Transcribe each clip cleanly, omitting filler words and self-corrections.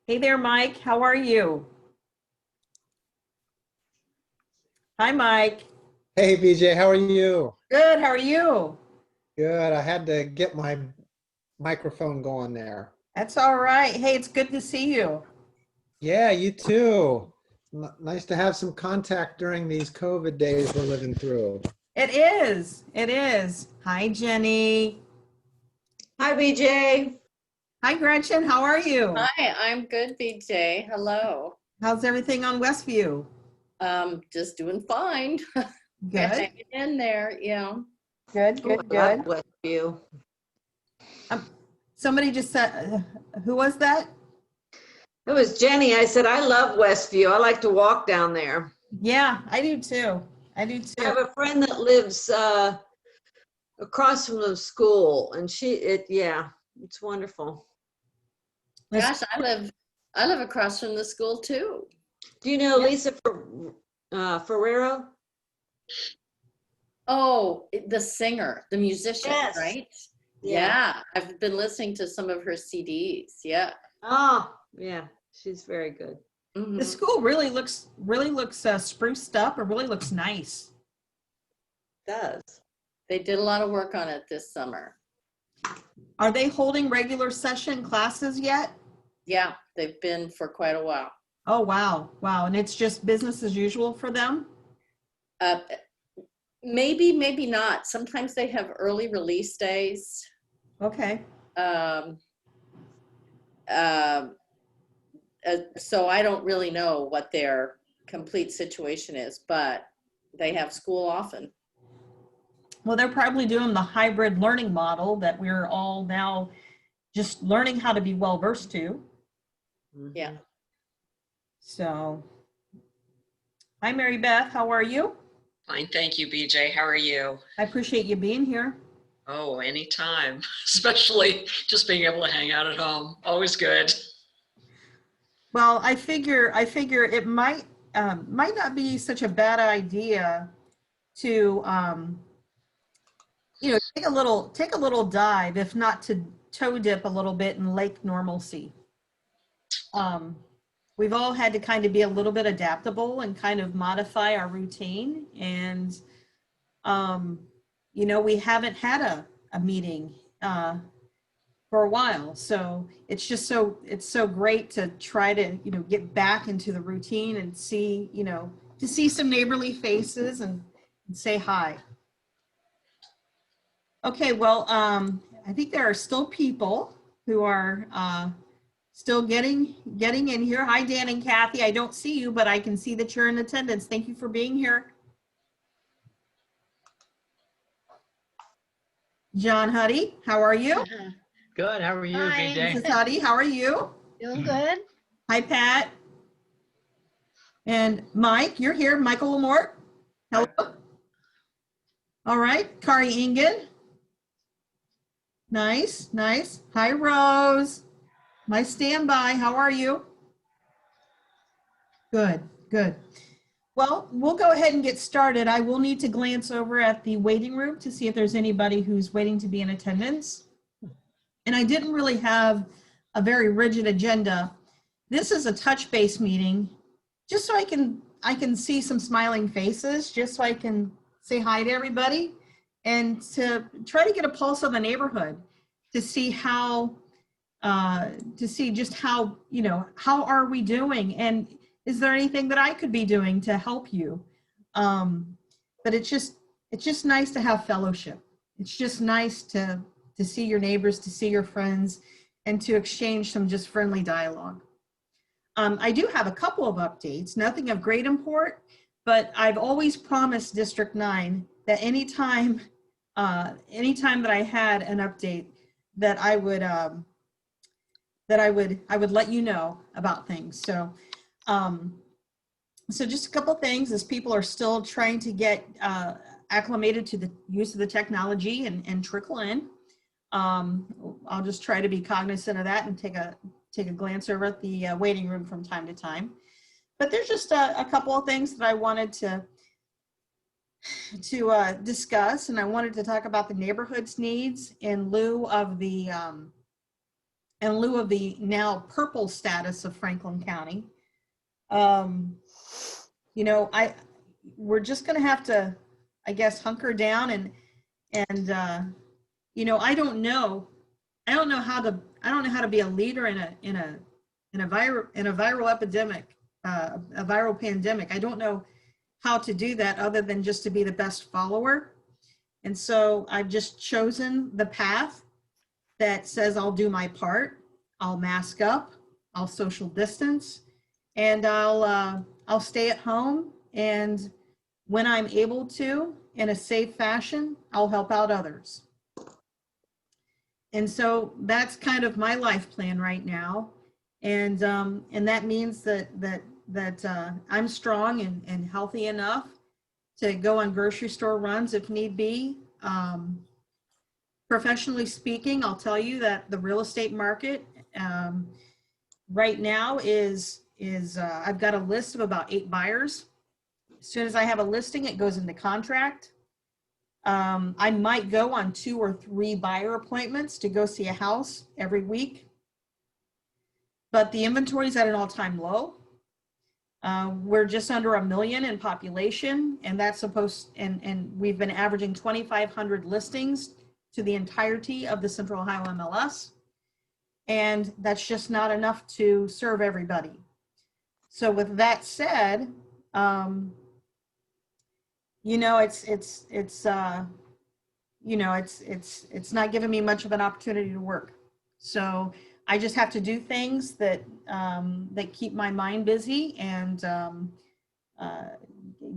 Hey there, Mike. How are you? Hi, Mike. Hey BJ, how are you? Good. How are you? Good. I had to get my microphone going there. That's all right. Hey, it's good to see you. Yeah, you too. Nice to have some contact during these COVID days we're living through. It is. It is. Hi, Jenny. Hi, BJ. Hi, Gretchen. How are you? Hi, I'm good, BJ. Hello. How's everything on Westview? Just doing fine. Good. Hanging in there, Good. Oh, Good. I love Good. Westview. Somebody just said, who was that? It was Jenny. I said, I love Westview. I like to walk down there. Yeah, I do too. I do I too. have a friend that lives across from the school, and yeah, it's wonderful. gosh, I live across from the school too. Do you know Yeah. Lisa Ferrero? Oh, the singer, the musician, Yes. right? Yeah. Yeah, I've been listening to some of her CDs. Yeah. Oh, yeah. She's very good. Mhm. The school really looks spruced up. It really looks nice. Does. They did a lot of work on it this summer. Are they holding regular session classes yet? Yeah, they've been for quite a while. Oh, wow. Wow. And it's just business as usual for them? Uh, maybe not. Sometimes they have early release days. Okay. Um, um, so I don't really know what their complete situation is, but they have school often. Well, they're probably doing the hybrid learning model that we're all now just learning how to be well versed to. Yeah. Mhm. So, hi, Mary Beth. How are you? Fine, thank you, BJ. How are you? I appreciate you being here. Oh, anytime, especially just being able to hang out at home. Always good. Well, I figure it might not be such a bad idea to take a little dive, if not to toe dip a little bit in lake normalcy. Um, we've all had to kind of be a little bit adaptable and kind of modify our routine. And, we haven't had a meeting for a while. So it's so great to try to, get back into the routine and to see some neighborly faces and say hi. Okay, well, I think there are still people who are still getting in here. Hi, Dan and Kathy. I don't see you, but I can see that you're in attendance. Thank you for being here. John Huddy, how are you? Good. How are you, Hi. BJ? Mrs. Huddy, how are you? Doing good. Hi, Pat. And Mike, you're here. Michael Lamort. Hello. All right, Kari Ingen. Nice, nice. Hi, Rose. My standby. How are you? Good, good. Well, we'll go ahead and get started. I will need to glance over at the waiting room to see if there's anybody who's waiting to be in attendance. And I didn't really have a very rigid agenda. This is a touch base meeting, just so I can see some smiling faces, just so I can say hi to everybody and to try to get a pulse of the neighborhood to see just how, how are we doing? And is there anything that I could be doing to help you? But it's just nice to have fellowship. It's just nice to see your neighbors, to see your friends, and to exchange some just friendly dialogue. I do have a couple of updates, nothing of great import, but I've always promised District 9 that anytime that I had an update, that I would let you know about things. So just a couple things as people are still trying to get acclimated to the use of the technology and trickle in. I'll just try to be cognizant of that and take a glance over at the waiting room from time to time. But there's just a couple of things that I wanted to discuss, and I wanted to talk about the neighborhood's needs in lieu of the in lieu of the now purple status of Franklin County. You know, we're just going to have to, I guess, hunker down and you know, I don't know how to be a leader in a viral epidemic, a viral pandemic. I don't know how to do that other than just to be the best follower. And so I've just chosen the path that says I'll do my part. I'll mask up, I'll social distance, and I'll stay at home. And when I'm able to, in a safe fashion, I'll help out others. And so that's kind of my life plan right now. And that means that I'm strong and healthy enough to go on grocery store runs if need be. Professionally speaking, I'll tell you that the real estate market right now is I've got a list of about 8 buyers. As soon as I have a listing, it goes into contract. I might go on 2 or 3 buyer appointments to go see a house every week, but the inventory is at an all-time low. We're just under 1 million in population, and that's and we've been averaging 2,500 listings to the entirety of the Central Ohio MLS. And that's just not enough to serve everybody. So with that said, you know, it's not giving me much of an opportunity to work. So I just have to do things that keep my mind busy and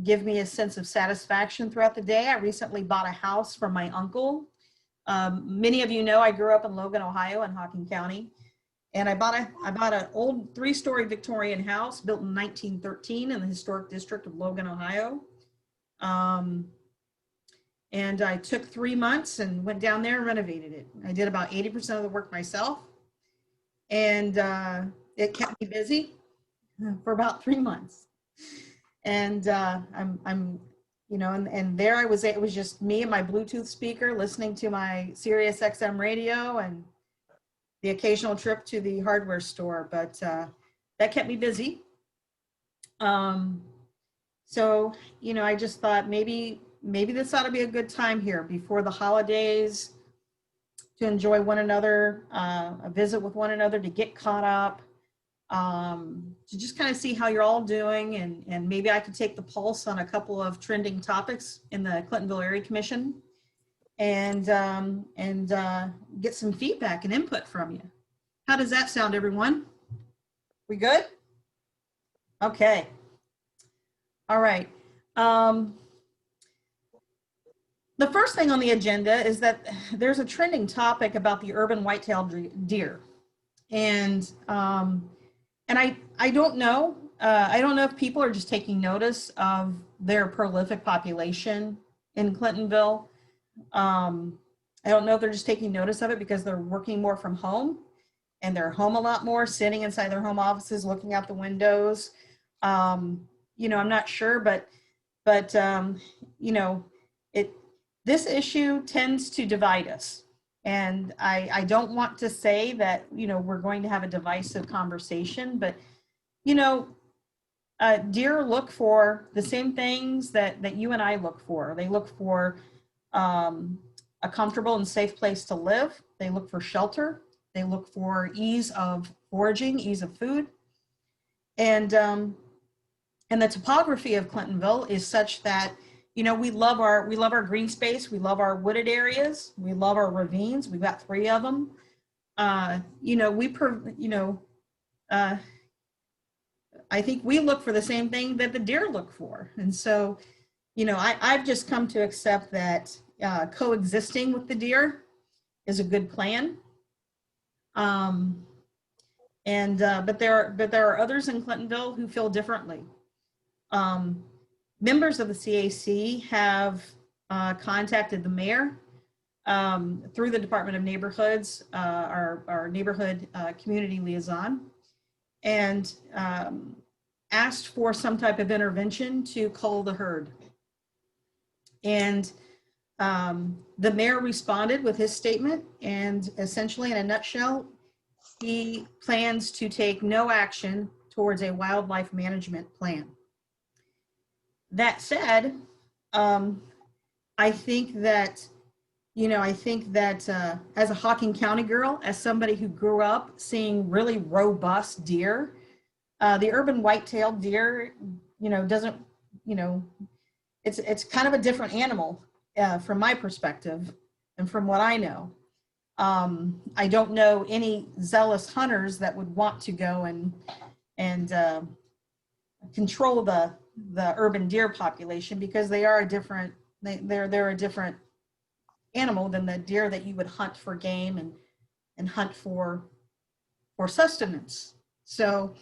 give me a sense of satisfaction throughout the day. I recently bought a house from my uncle. Many of you know I grew up in Logan, Ohio, in Hocking County, and I bought an old 3-story Victorian house built in 1913 in the historic district of Logan, Ohio. And I took 3 months and went down there and renovated it. I did about 80% of the work myself, and it kept me busy for about 3 months. And I'm you know, and there I was, it was just me and my Bluetooth speaker listening to my Sirius XM radio and the occasional trip to the hardware store, but that kept me busy. So, you know, I just thought maybe this ought to be a good time here before the holidays to enjoy one another, a visit with one another, to get caught up, to just kind of see how you're all doing, and maybe I could take the pulse on a couple of trending topics in the Clintonville Area Commission, and get some feedback and input from you. How does that sound, everyone? We good? Okay. All right. The first thing on the agenda is that there's a trending topic about the urban white-tailed deer, and I don't know. I don't know if people are just taking notice of their prolific population in Clintonville. I don't know if they're just taking notice of it because they're working more from home and they're home a lot more, sitting inside their home offices, looking out the windows. You know, I'm not sure, but you know, this issue tends to divide us. And I don't want to say that, you know, we're going to have a divisive conversation, but, you know, deer look for the same things that you and I look for. They look for a comfortable and safe place to live. They look for shelter. They look for ease of foraging, ease of food. And the topography of Clintonville is such that, you know, we love our green space. We love our wooded areas. We love our ravines. We've got 3 of them. You know, I think we look for the same thing that the deer look for. And so, you know, I've just come to accept that coexisting with the deer is a good plan. But there are others in Clintonville who feel differently. Members of the CAC have contacted the mayor through the Department of Neighborhoods, our neighborhood community liaison, and asked for some type of intervention to cull the herd. And the mayor responded with his statement, and essentially in a nutshell, he plans to take no action towards a wildlife management plan. That said, I think that, as a Hocking County girl, as somebody who grew up seeing really robust deer, the urban white-tailed deer, doesn't, it's kind of a different animal from my perspective and from what I know. I don't know any zealous hunters that would want to go and control the urban deer population, because they are a different, they're a different animal than the deer that you would hunt for game and hunt for sustenance. So,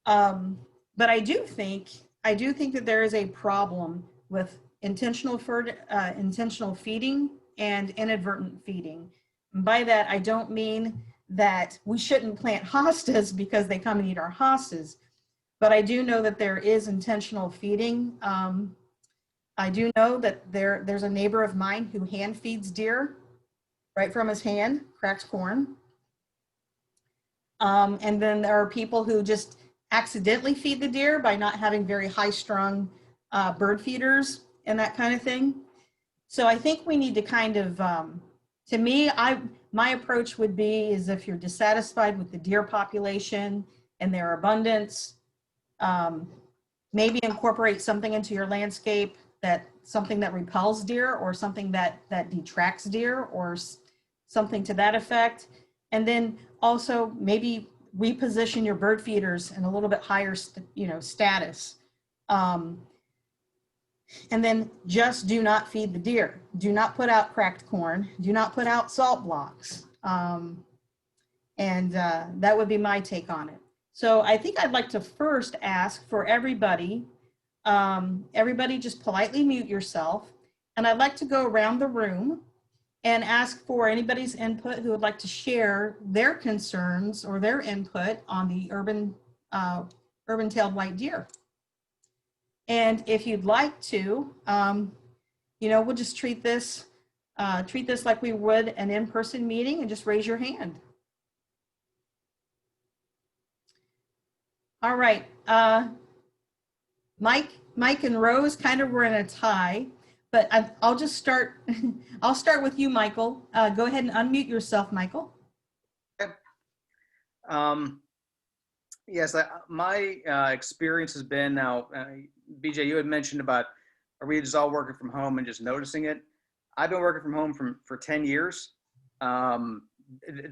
but I do think that there is a problem with intentional feeding and inadvertent feeding. And by that, I don't mean that we shouldn't plant hostas because they come and eat our hostas, but I do know that there is intentional feeding. I do know that there's a neighbor of mine who hand feeds deer right from his hand, cracks corn. And then there are people who just accidentally feed the deer by not having very high-strung bird feeders and that kind of thing. So I think we need to kind of, to me, my approach would be is if you're dissatisfied with the deer population and their abundance, maybe incorporate something into your landscape, something that repels deer or something that detracts deer or something to that effect. And then also maybe reposition your bird feeders in a little bit higher, status. And then just do not feed the deer. Do not put out cracked corn. Do not put out salt blocks. And that would be my take on it. So I think I'd like to first ask for everybody, just politely mute yourself. And I'd like to go around the room and ask for anybody's input who would like to share their concerns or their input on the urban-tailed white deer. And if you'd like to, we'll just treat this like we would an in-person meeting and just raise your hand. All right, Mike and Rose kind of were in a tie, but I'll just start. I'll start with you, Michael. Go ahead and unmute yourself, Michael. Yes, my experience has been now, BJ, you had mentioned about, are we just all working from home and just noticing it? I've been working from home for 10 years.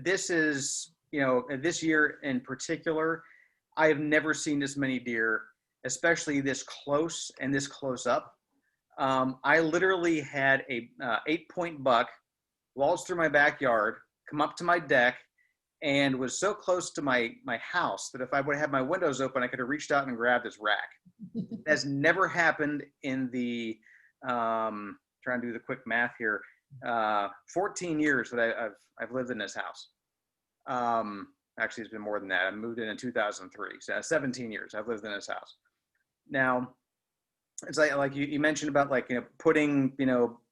This is, this year in particular, I have never seen this many deer, especially this close and this close up. I literally had a 8-point buck waltz through my backyard, come up to my deck, and was so close to my house that if I would have my windows open, I could have reached out and grabbed his rack. That's never happened in the, trying to do the quick math here, 14 years that I've lived in this house. Actually, it's been more than that. I moved in 2003, so 17 years I've lived in this house. Now, it's like you mentioned about putting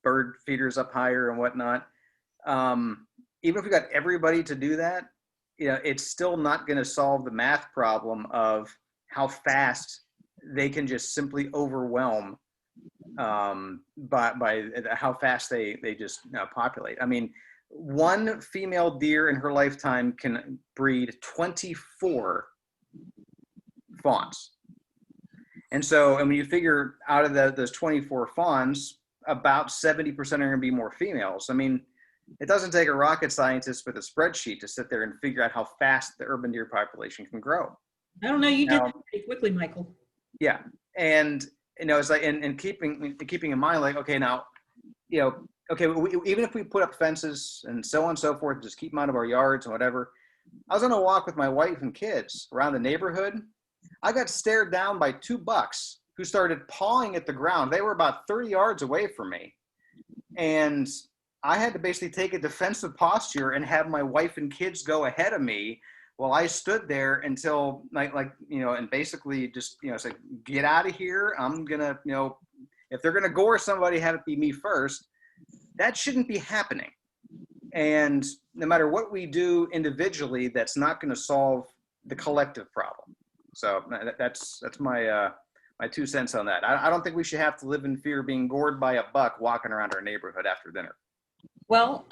bird feeders up higher and whatnot. Even if we got everybody to do that, it's still not going to solve the math problem of how fast they can just simply overwhelm by how fast they just populate. I mean, one female deer in her lifetime can breed 24 fawns. And so, and when you figure out of those 24 fawns, about 70% are going to be more females. I mean, it doesn't take a rocket scientist with a spreadsheet to sit there and figure out how fast the urban deer population can grow. I don't know, you did that pretty quickly, Michael. Yeah, and it's like, and keeping in mind, like, okay, now, okay, even if we put up fences and so on and so forth, just keep them out of our yards and whatever. I was on a walk with my wife and kids around the neighborhood. I got stared down by 2 bucks who started pawing at the ground. They were about 30 yards away from me. And I had to basically take a defensive posture and have my wife and kids go ahead of me while I stood there until and basically just, say, get out of here. I'm gonna, if they're gonna gore somebody, have it be me first. That shouldn't be happening. And no matter what we do individually, that's not going to solve the collective problem. So that's my my 2 cents on that. I don't think we should have to live in fear of being gored by a buck walking around our neighborhood after dinner. Well,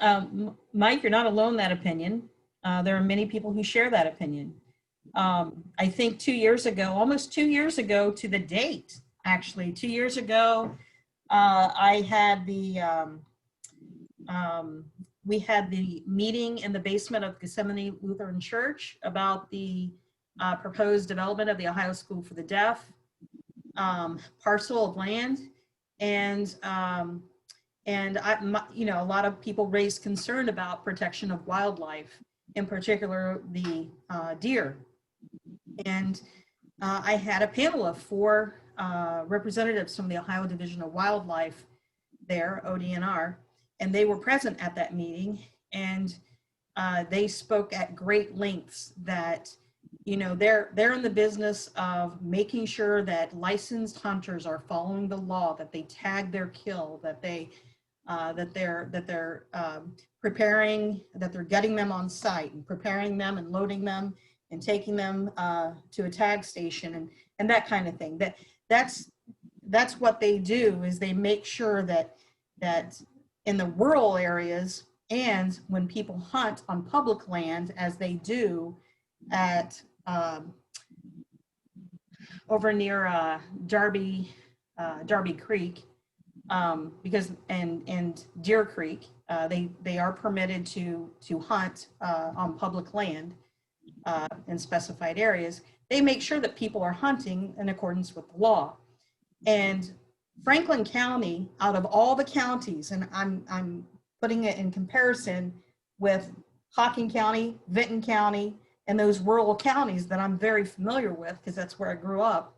Mike, you're not alone in that opinion. There are many people who share that opinion. I think 2 years ago, almost 2 years ago to the date, actually, 2 years ago, I had we had the meeting in the basement of Gethsemane Lutheran Church about the proposed development of the Ohio School for the Deaf parcel of land. And a lot of people raised concern about protection of wildlife, in particular the deer. And I had a panel of 4 representatives from the Ohio Division of Wildlife there, ODNR, and they were present at that meeting. And they spoke at great lengths that, they're in the business of making sure that licensed hunters are following the law, that they tag their kill, that they're preparing, that they're getting them on site and preparing them and loading them and taking them to a tag station and that kind of thing. That's what they do, is they make sure that in the rural areas and when people hunt on public land, as they do at over near Darby Creek, because and Deer Creek, they are permitted to hunt on public land in specified areas. They make sure that people are hunting in accordance with the law. And Franklin County, out of all the counties, and I'm putting it in comparison with Hocking County, Vinton County, and those rural counties that I'm very familiar with because that's where I grew up.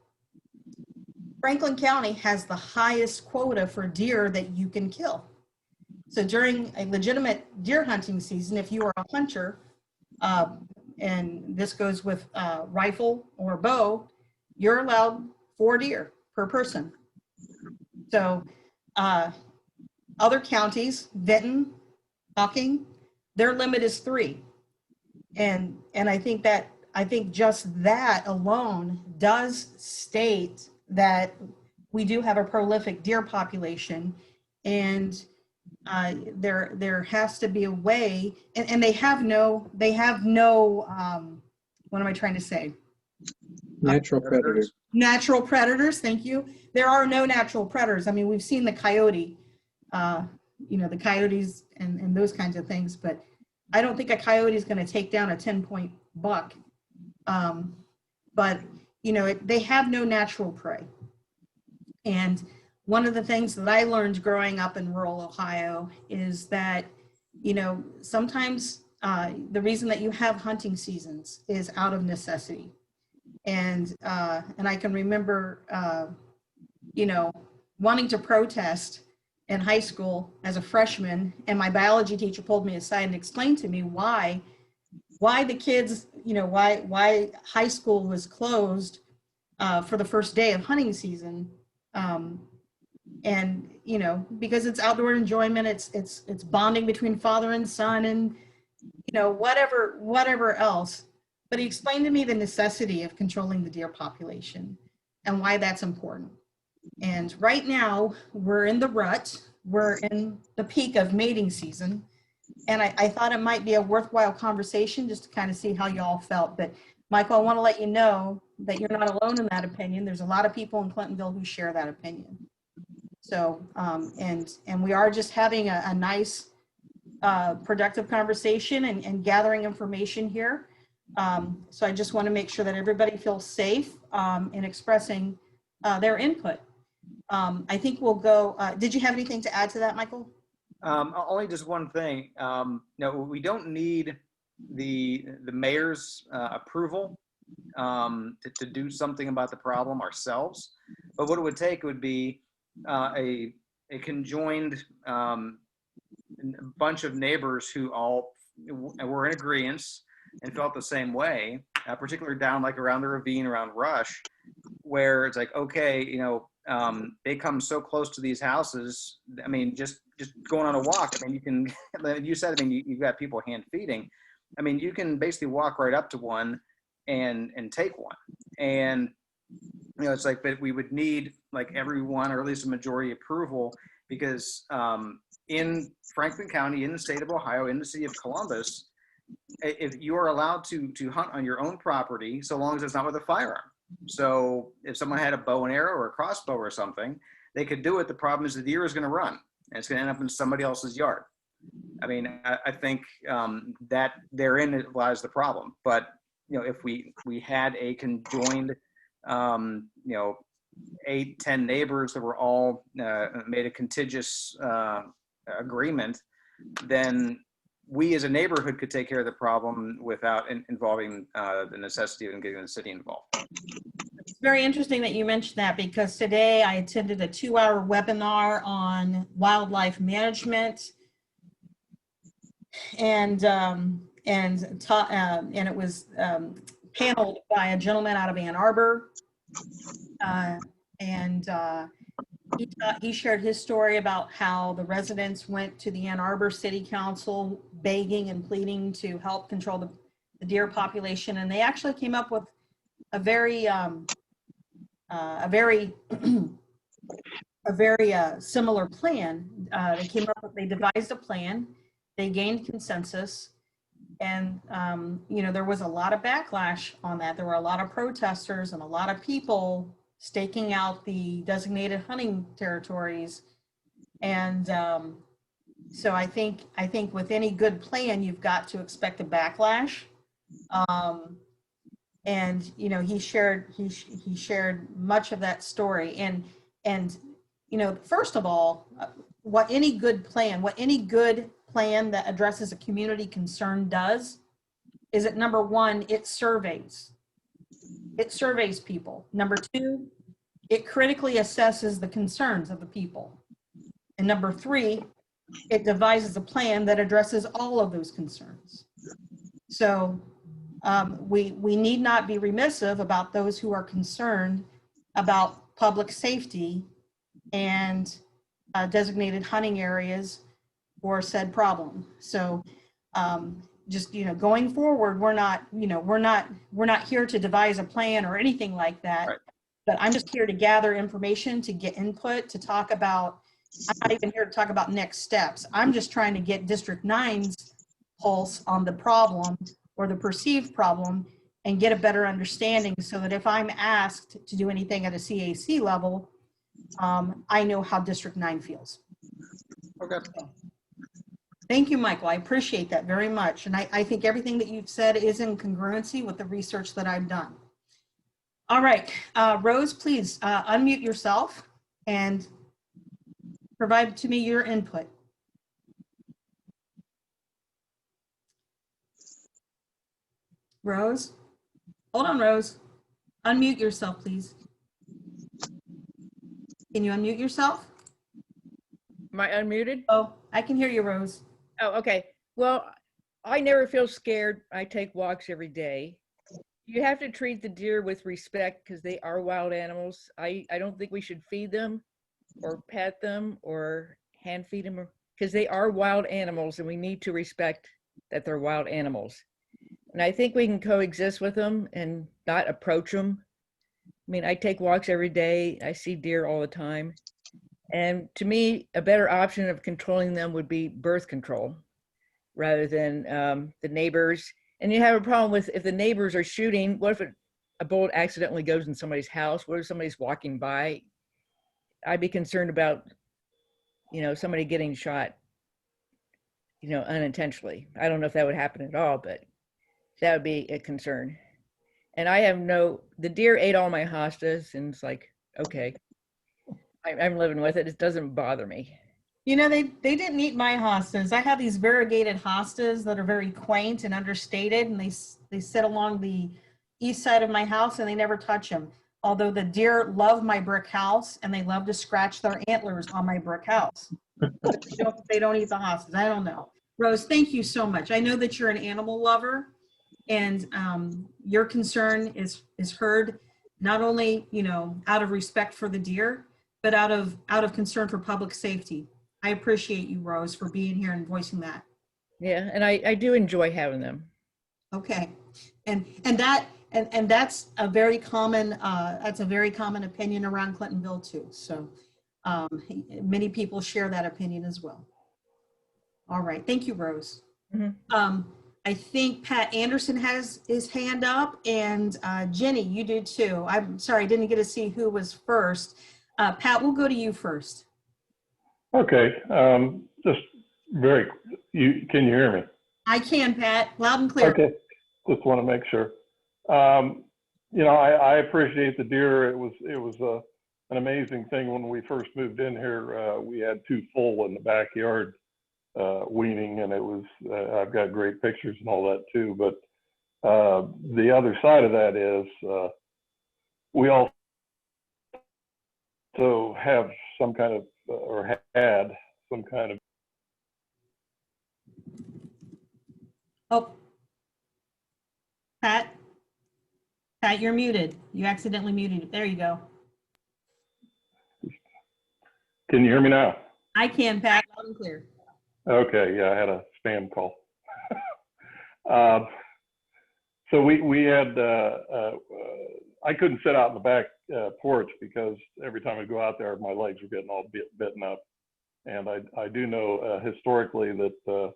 Franklin County has the highest quota for deer that you can kill. So during a legitimate deer hunting season, if you are a hunter, and this goes with rifle or bow, you're allowed 4 deer per person. So other counties, Vinton, Hocking, their limit is 3. And I think just that alone does state that we do have a prolific deer population, and there has to be a way, and they have no what am I trying to say? Natural predators. Natural predators, thank you. There are no natural predators. I mean, we've seen the coyote, the coyotes and those kinds of things, but I don't think a coyote is going to take down a 10-point buck. But, they have no natural prey. And one of the things that I learned growing up in rural Ohio is that, sometimes the reason that you have hunting seasons is out of necessity. And I can remember, wanting to protest in high school as a freshman, and my biology teacher pulled me aside and explained to me why the kids, why high school was closed for the first day of hunting season. And, because it's outdoor enjoyment, it's bonding between father and son and, whatever else. But he explained to me the necessity of controlling the deer population and why that's important. And right now we're in the rut, we're in the peak of mating season. And I thought it might be a worthwhile conversation just to kind of see how y'all felt. But Michael, I want to let you know that you're not alone in that opinion. There's a lot of people in Clintonville who share that opinion. So, and we are just having a nice, productive conversation and gathering information here. So I just want to make sure that everybody feels safe in expressing their input. I think we'll go, did you have anything to add to that, Michael? Only just one thing. We don't need the mayor's approval to do something about the problem ourselves. But what it would take would be a conjoined bunch of neighbors who all were in agreement and felt the same way, particularly down like around the ravine, around Rush, where it's like, okay, they come so close to these houses. I mean, just going on a walk. I mean, you can, you said, I mean, you've got people hand feeding. I mean, you can basically walk right up to one and take one. And, you know, it's like, but we would need like everyone, or at least a majority approval, because in Franklin County, in the state of Ohio, in the city of Columbus, if you are allowed to hunt on your own property, so long as it's not with a firearm. So if someone had a bow and arrow or a crossbow or something, they could do it. The problem is the deer is going to run, and it's going to end up in somebody else's yard. I mean, I think that therein lies the problem. But, you know, if we had a conjoined, you know, 8-10 neighbors that were all made a contiguous agreement, then we as a neighborhood could take care of the problem without involving the necessity of getting the city involved. It's very interesting that you mentioned that, because today I attended a 2-hour webinar on wildlife management, and it was paneled by a gentleman out of Ann Arbor, he shared his story about how the residents went to the Ann Arbor City Council begging and pleading to help control the deer population, and they actually came up with a very similar plan. They devised a plan, they gained consensus, and you know, there was a lot of backlash on that. There were a lot of protesters and a lot of people staking out the designated hunting territories. And so I think with any good plan, you've got to expect a backlash. And you know, he shared much of that story. And you know, first of all, what any good plan that addresses a community concern does is that, number one, it surveys people. Number two, it critically assesses the concerns of the people. And number three, it devises a plan that addresses all of those concerns. So we need not be remissive about those who are concerned about public safety and designated hunting areas for said problem. So just, you know, going forward, we're not here to devise a plan or anything like that. Right. But I'm just here to gather information, to get input, to talk about, I'm not even here to talk about next steps. I'm just trying to get District 9's pulse on the problem or the perceived problem and get a better understanding, so that if I'm asked to do anything at a CAC level, I know how District 9 feels. Okay. Thank you, Michael. I appreciate that very much. And I think everything that you've said is in congruency with the research that I've done. All right, Rose, please unmute yourself and provide to me your input. Rose? Hold on, Rose. Unmute yourself, please. Can you unmute yourself? Am I unmuted? Oh, I can hear you, Rose. Oh, okay. Well, I never feel scared. I take walks every day. You have to treat the deer with respect because they are wild animals. I don't think we should feed them or pet them or hand feed them, because they are wild animals and we need to respect that they're wild animals. And I think we can coexist with them and not approach them. I mean, I take walks every day. I see deer all the time. And to me, a better option of controlling them would be birth control rather than the neighbors. And you have a problem with, if the neighbors are shooting, what if a bullet accidentally goes in somebody's house? What if somebody's walking by? I'd be concerned about, you know, somebody getting shot, you know, unintentionally. I don't know if that would happen at all, but that would be a concern. And I have the deer ate all my hostas, and it's like, okay, I'm living with it. It doesn't bother me. You know, they didn't eat my hostas. I have these variegated hostas that are very quaint and understated, and they sit along the east side of my house, and they never touch them. Although the deer love my brick house, and they love to scratch their antlers on my brick house. They don't eat the hostas. I don't know. Rose, thank you so much. I know that you're an animal lover, and your concern is heard, not only, you know, out of respect for the deer, but out of concern for public safety. I appreciate you, Rose, for being here and voicing that. Yeah, and I do enjoy having them. Okay, and that's a very common opinion around Clintonville too. So many people share that opinion as well. All right, thank you, Rose. Mhm. I think Pat Anderson has his hand up, and Jenny, you do too. I'm sorry, I didn't get to see who was first. Pat, we'll go to you first. Okay, just very, can you hear me? I can, Pat, loud and clear. Okay, just want to make sure. You know, I appreciate the deer. It was an amazing thing when we first moved in here. We had 2 full in the backyard weaning, and it was, I've got great pictures and all that too. But the other side of that is we also have some kind of, or had some kind of. Oh, Pat, you're muted. You accidentally muted. There you go. Can you hear me now? I can, Pat, loud and clear. Okay, yeah, I had a spam call. So we had, I couldn't sit out in the back porch because every time I go out there, my legs were getting all bitten up. And I do know historically that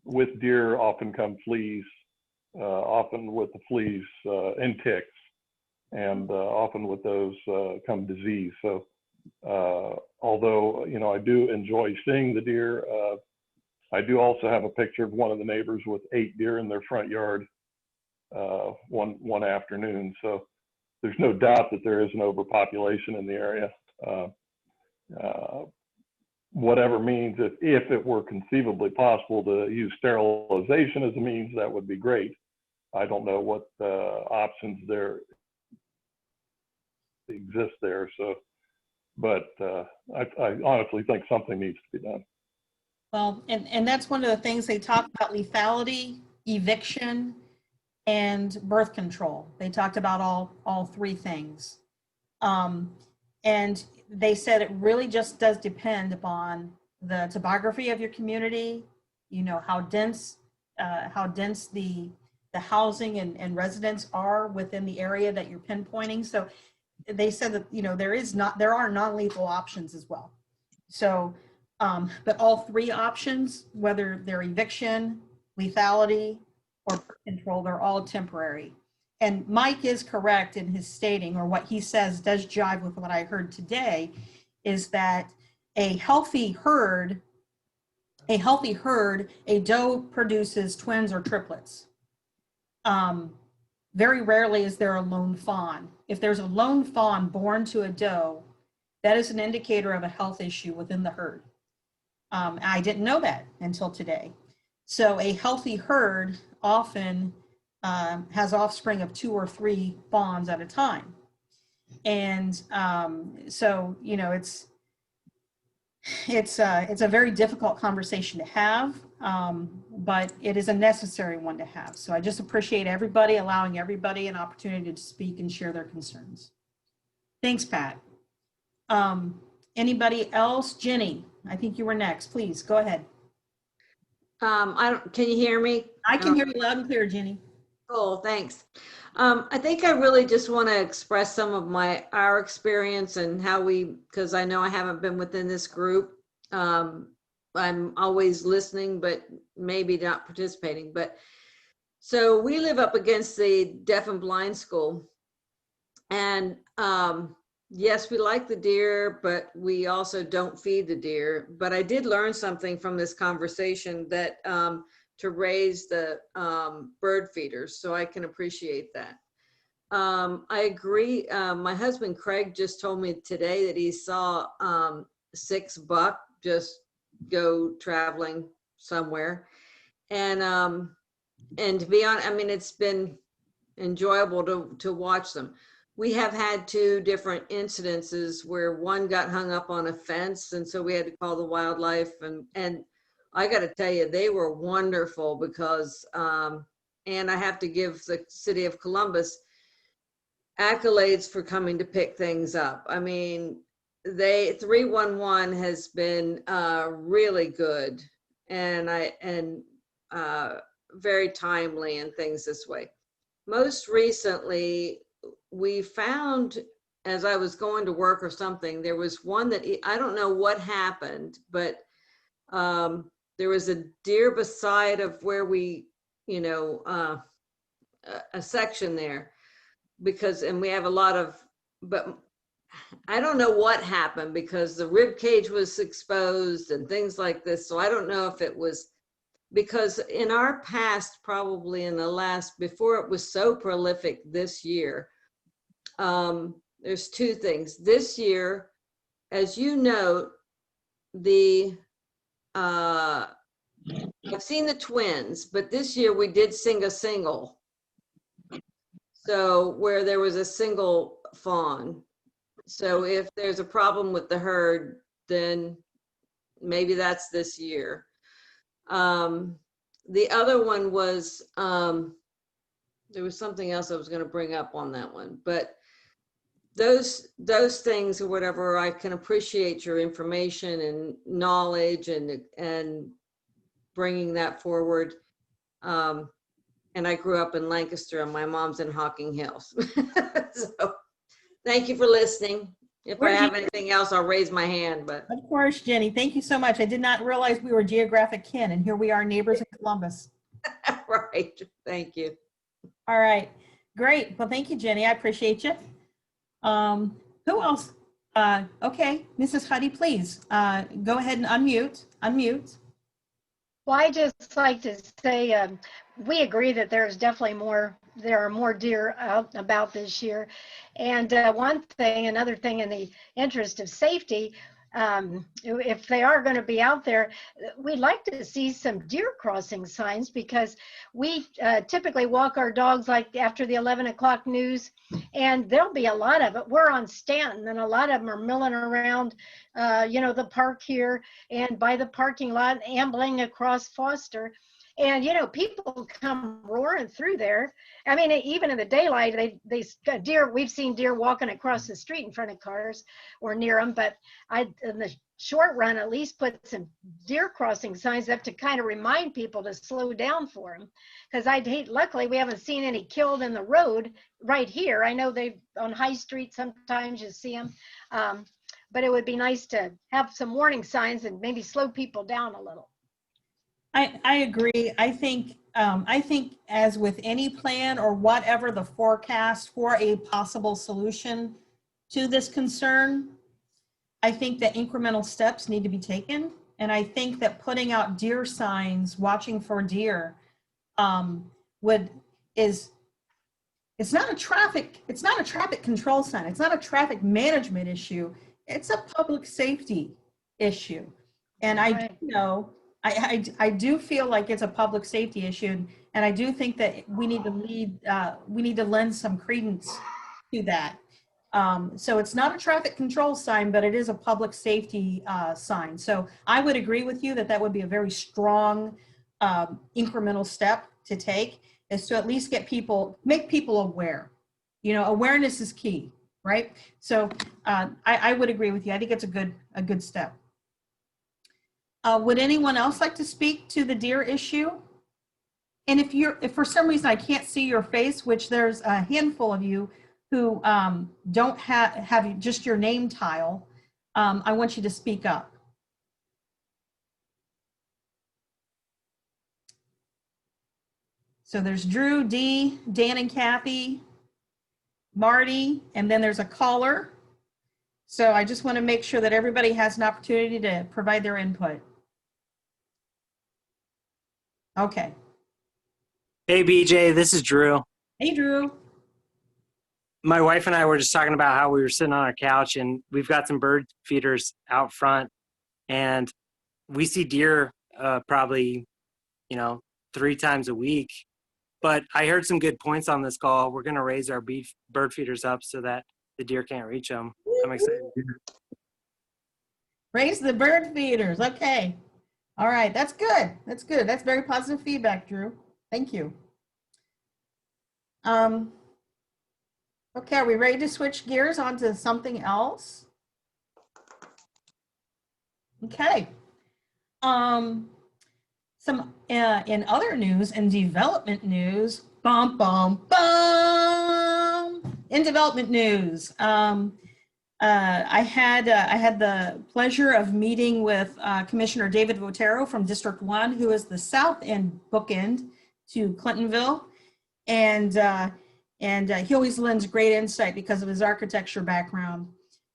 with deer often come fleas, often with the fleas and ticks, and often with those come disease. So although, you know, I do enjoy seeing the deer, I do also have a picture of one of the neighbors with 8 deer in their front yard one afternoon. So there's no doubt that there is an overpopulation in the area. Whatever means, if it were conceivably possible to use sterilization as a means, that would be great. I don't know what options there exist there. So, but I honestly think something needs to be done. Well, and that's one of the things they talk about: lethality, eviction, and birth control. They talked about all 3 things. And they said it really just does depend upon the topography of your community, you know, how dense the housing and residents are within the area that you're pinpointing. So they said that, you know, there are non-lethal options as well. So, but all 3 options, whether they're eviction, lethality, or birth control, they're all temporary. And Mike is correct in his stating, or what he says does jive with what I heard today, is that a healthy herd, a doe produces twins or triplets. Very rarely is there a lone fawn. If there's a lone fawn born to a doe, that is an indicator of a health issue within the herd. I didn't know that until today. So a healthy herd often has offspring of 2 or 3 fawns at a time. And so, you know, it's a very difficult conversation to have, but it is a necessary one to have. So I just appreciate everybody allowing everybody an opportunity to speak and share their concerns. Thanks, Pat. Anybody else? Jenny, I think you were next. Please go ahead. Can you hear me? I can hear you loud and clear, Jenny. Cool, thanks. I think I really just want to express some of our experience and how because I know I haven't been within this group. I'm always listening, but maybe not participating. But so we live up against the deaf and blind school. And yes, we like the deer, but we also don't feed the deer. But I did learn something from this conversation that to raise the bird feeders, so I can appreciate that. I agree. My husband Craig just told me today that he saw 6 buck just go traveling somewhere, and to be honest, I mean, it's been enjoyable to watch them. We have had 2 different incidences where one got hung up on a fence, and so we had to call the wildlife, and I got to tell you, they were wonderful because, and I have to give the city of Columbus accolades for coming to pick things up. I mean, they 311 has been really good, and very timely and things this way. Most recently, we found, as I was going to work or something, there was one that I don't know what happened, but there was a deer beside of where we, you know, a section there, because, and we have a lot of, but I don't know what happened because the rib cage was exposed and things like this. So I don't know if it was because in our past, probably in the last, before it was so prolific this year, there's two things. This year, as you know, I've seen the twins, but this year we did sing a single. So where there was a single fawn. So if there's a problem with the herd, then maybe that's this year. The other one was, there was something else I was going to bring up on that one, but those things or whatever, I can appreciate your information and knowledge and bringing that forward. And I grew up in Lancaster and my mom's in Hocking Hills. So thank you for listening. If I have anything else, I'll raise my hand, but. Of course, Jenny, thank you so much. I did not realize we were geographic kin, and here we are, neighbors in Columbus. Right, thank you. All right, great. Well, thank you, Jenny. I appreciate you. Who else? Okay, Mrs. Huddy, please go ahead and unmute. Well, I just like to say we agree that there are more deer out about this year. And another thing in the interest of safety, if they are going to be out there, we'd like to see some deer crossing signs, because we typically walk our dogs like after the 11 o'clock news, and there'll be a lot of it. We're on Stanton, and a lot of them are milling around, the park here and by the parking lot, ambling across Foster. And, people come roaring through there. I mean, even in the daylight, we've seen deer walking across the street in front of cars or near them. But in the short run, at least put some deer crossing signs up to kind of remind people to slow down for them. Because luckily, we haven't seen any killed in the road right here. I know on High Street, sometimes you see them. But it would be nice to have some warning signs and maybe slow people down a little. I agree. I think as with any plan or whatever the forecast for a possible solution to this concern, I think that incremental steps need to be taken. And I think that putting out deer signs, watching for deer, it's not a traffic control sign. It's not a traffic management issue. It's a public safety issue. And I know I do feel like it's a public safety issue, and I do think that we need to lend some credence to that. So it's not a traffic control sign, but it is a public safety sign. So I would agree with you that would be a very strong incremental step to take, is to at least make people aware. Awareness is key, right? So I would agree with you. I think it's a good step. Would anyone else like to speak to the deer issue? And if for some reason I can't see your face, which there's a handful of you who don't have just your name tile, I want you to speak up. So there's Drew, Dee, Dan and Kathy, Marty, and then there's a caller. So I just want to make sure that everybody has an opportunity to provide their input. Okay. Hey, BJ, this is Drew. Hey, Drew. My wife and I were just talking about how we were sitting on our couch, and we've got some bird feeders out front, and we see deer probably, 3 times a week. But I heard some good points on this call. We're going to raise our bird feeders up so that the deer can't reach them. I'm excited to do that. Raise the bird feeders. Okay. All right. That's good. That's good. That's very positive feedback, Drew. Thank you. Okay. Are we ready to switch gears onto something else? Okay. Some in other news and development news, bum bum bum. In development news, I had the pleasure of meeting with Commissioner David Votero from District 1, who is the south end bookend to Clintonville, and he always lends great insight because of his architecture background.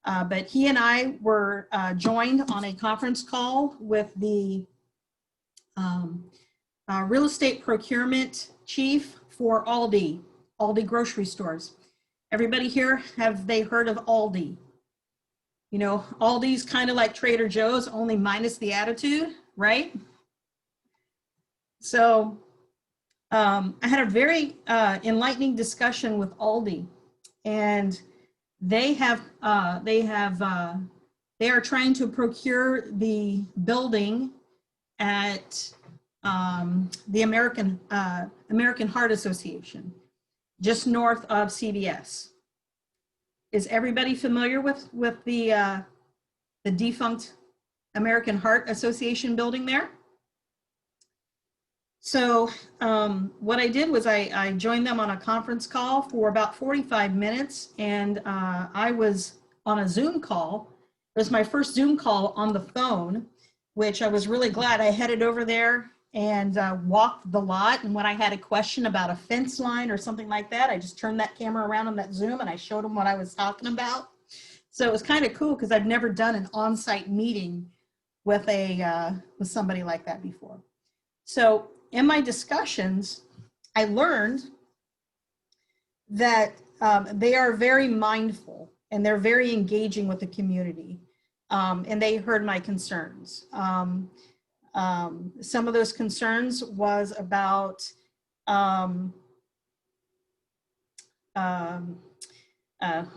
But he and I were joined on a conference call with the real estate procurement chief for Aldi grocery stores. Everybody here, have they heard of Aldi? You know, Aldi's kind of like Trader Joe's, only minus the attitude, right? So I had a very enlightening discussion with Aldi, and they are trying to procure the building at the American Heart Association, just north of CVS. Is everybody familiar with the defunct American Heart Association building there? So what I did was I joined them on a conference call for about 45 minutes, and I was on a Zoom call. It was my first Zoom call on the phone, which I was really glad. I headed over there and walked the lot, and when I had a question about a fence line or something like that, I just turned that camera around on that Zoom and I showed them what I was talking about. So it was kind of cool because I've never done an on-site meeting with somebody like that before. So in my discussions, I learned that they are very mindful and they're very engaging with the community, and they heard my concerns. Some of those concerns was about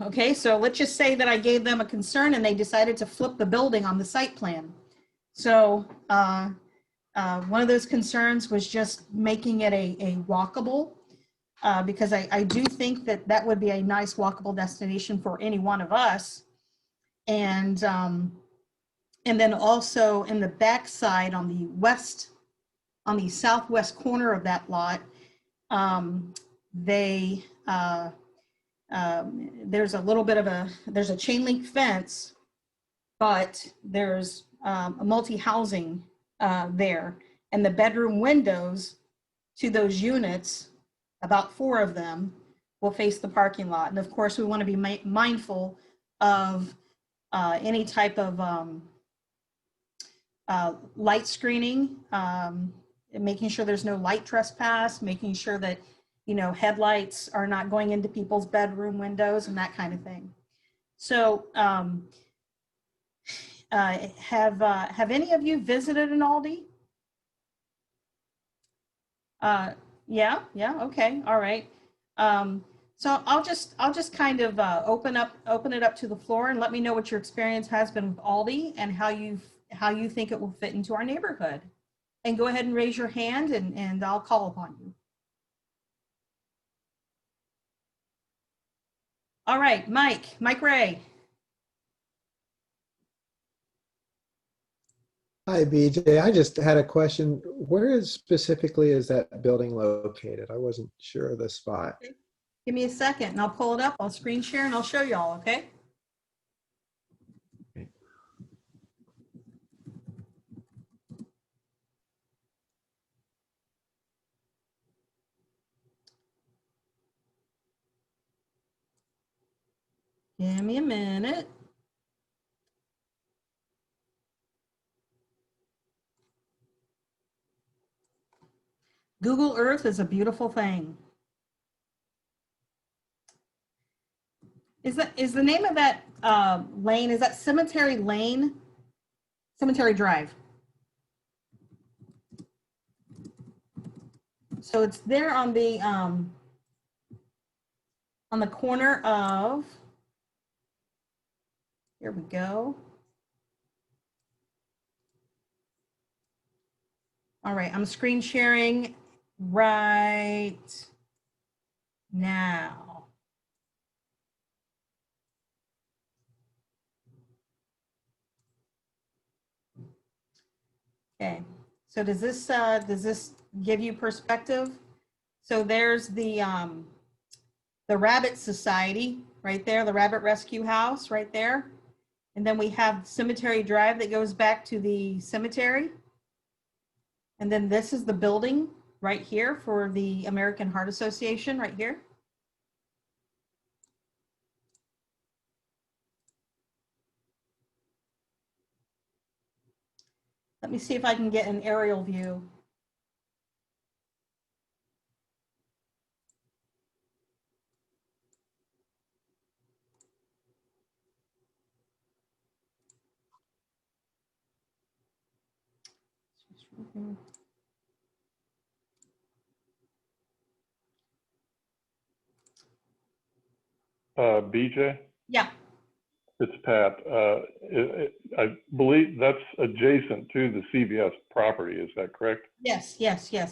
okay, so let's just say that I gave them a concern and they decided to flip the building on the site plan. So one of those concerns was just making it a walkable, because I do think that that would be a nice walkable destination for any one of us. And then also in the backside on the southwest corner of that lot, there's a little bit of there's a chain link fence, but there's a multi-housing there, and the bedroom windows to those units, about 4 of them, will face the parking lot. And of course, we want to be mindful of any type of light screening, making sure there's no light trespass, making sure that, you know, headlights are not going into people's bedroom windows and that kind of thing. So have any of you visited an Aldi? Yeah, okay, all right. So I'll just kind of open it up to the floor and let me know what your experience has been with Aldi and how you think it will fit into our neighborhood. And go ahead and raise your hand and I'll call upon you. All right, Mike Ray. Hi, BJ. I just had a question. Where specifically is that building located? I wasn't sure of the spot. Okay. Give me a second and I'll pull it up. I'll screen share and I'll show you all, okay? Give me a minute. Google Earth is a beautiful thing. Is the name of that lane, is that Cemetery Lane? Cemetery Drive. So it's there on the corner of, here we go. All right, I'm screen sharing right now. Okay, so does this give you perspective? So there's the Rabbit Society right there, the Rabbit Rescue House right there. And then we have Cemetery Drive that goes back to the cemetery. And then this is the building right here for the American Heart Association right here. Let me see if I can get an aerial view. BJ, Yeah, it's Pat. I believe that's adjacent to the CVS property. Is that correct? yes.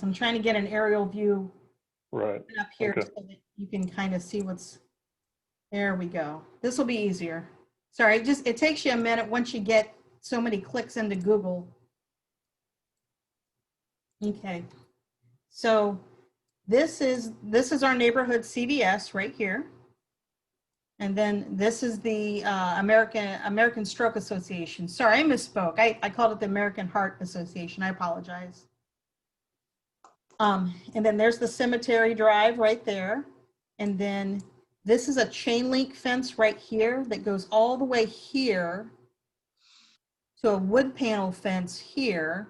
I'm trying to get an aerial view Right. up here Okay. so that you can kind of see what's, there we go. This will be easier. Sorry, it takes you a minute once you get so many clicks into Google. Okay, so this is our neighborhood CVS right here. And then this is the American Stroke Association. Sorry, I misspoke. I called it the American Heart Association. I apologize. And then there's the Cemetery Drive right there. And then this is a chain link fence right here that goes all the way here to a wood panel fence here.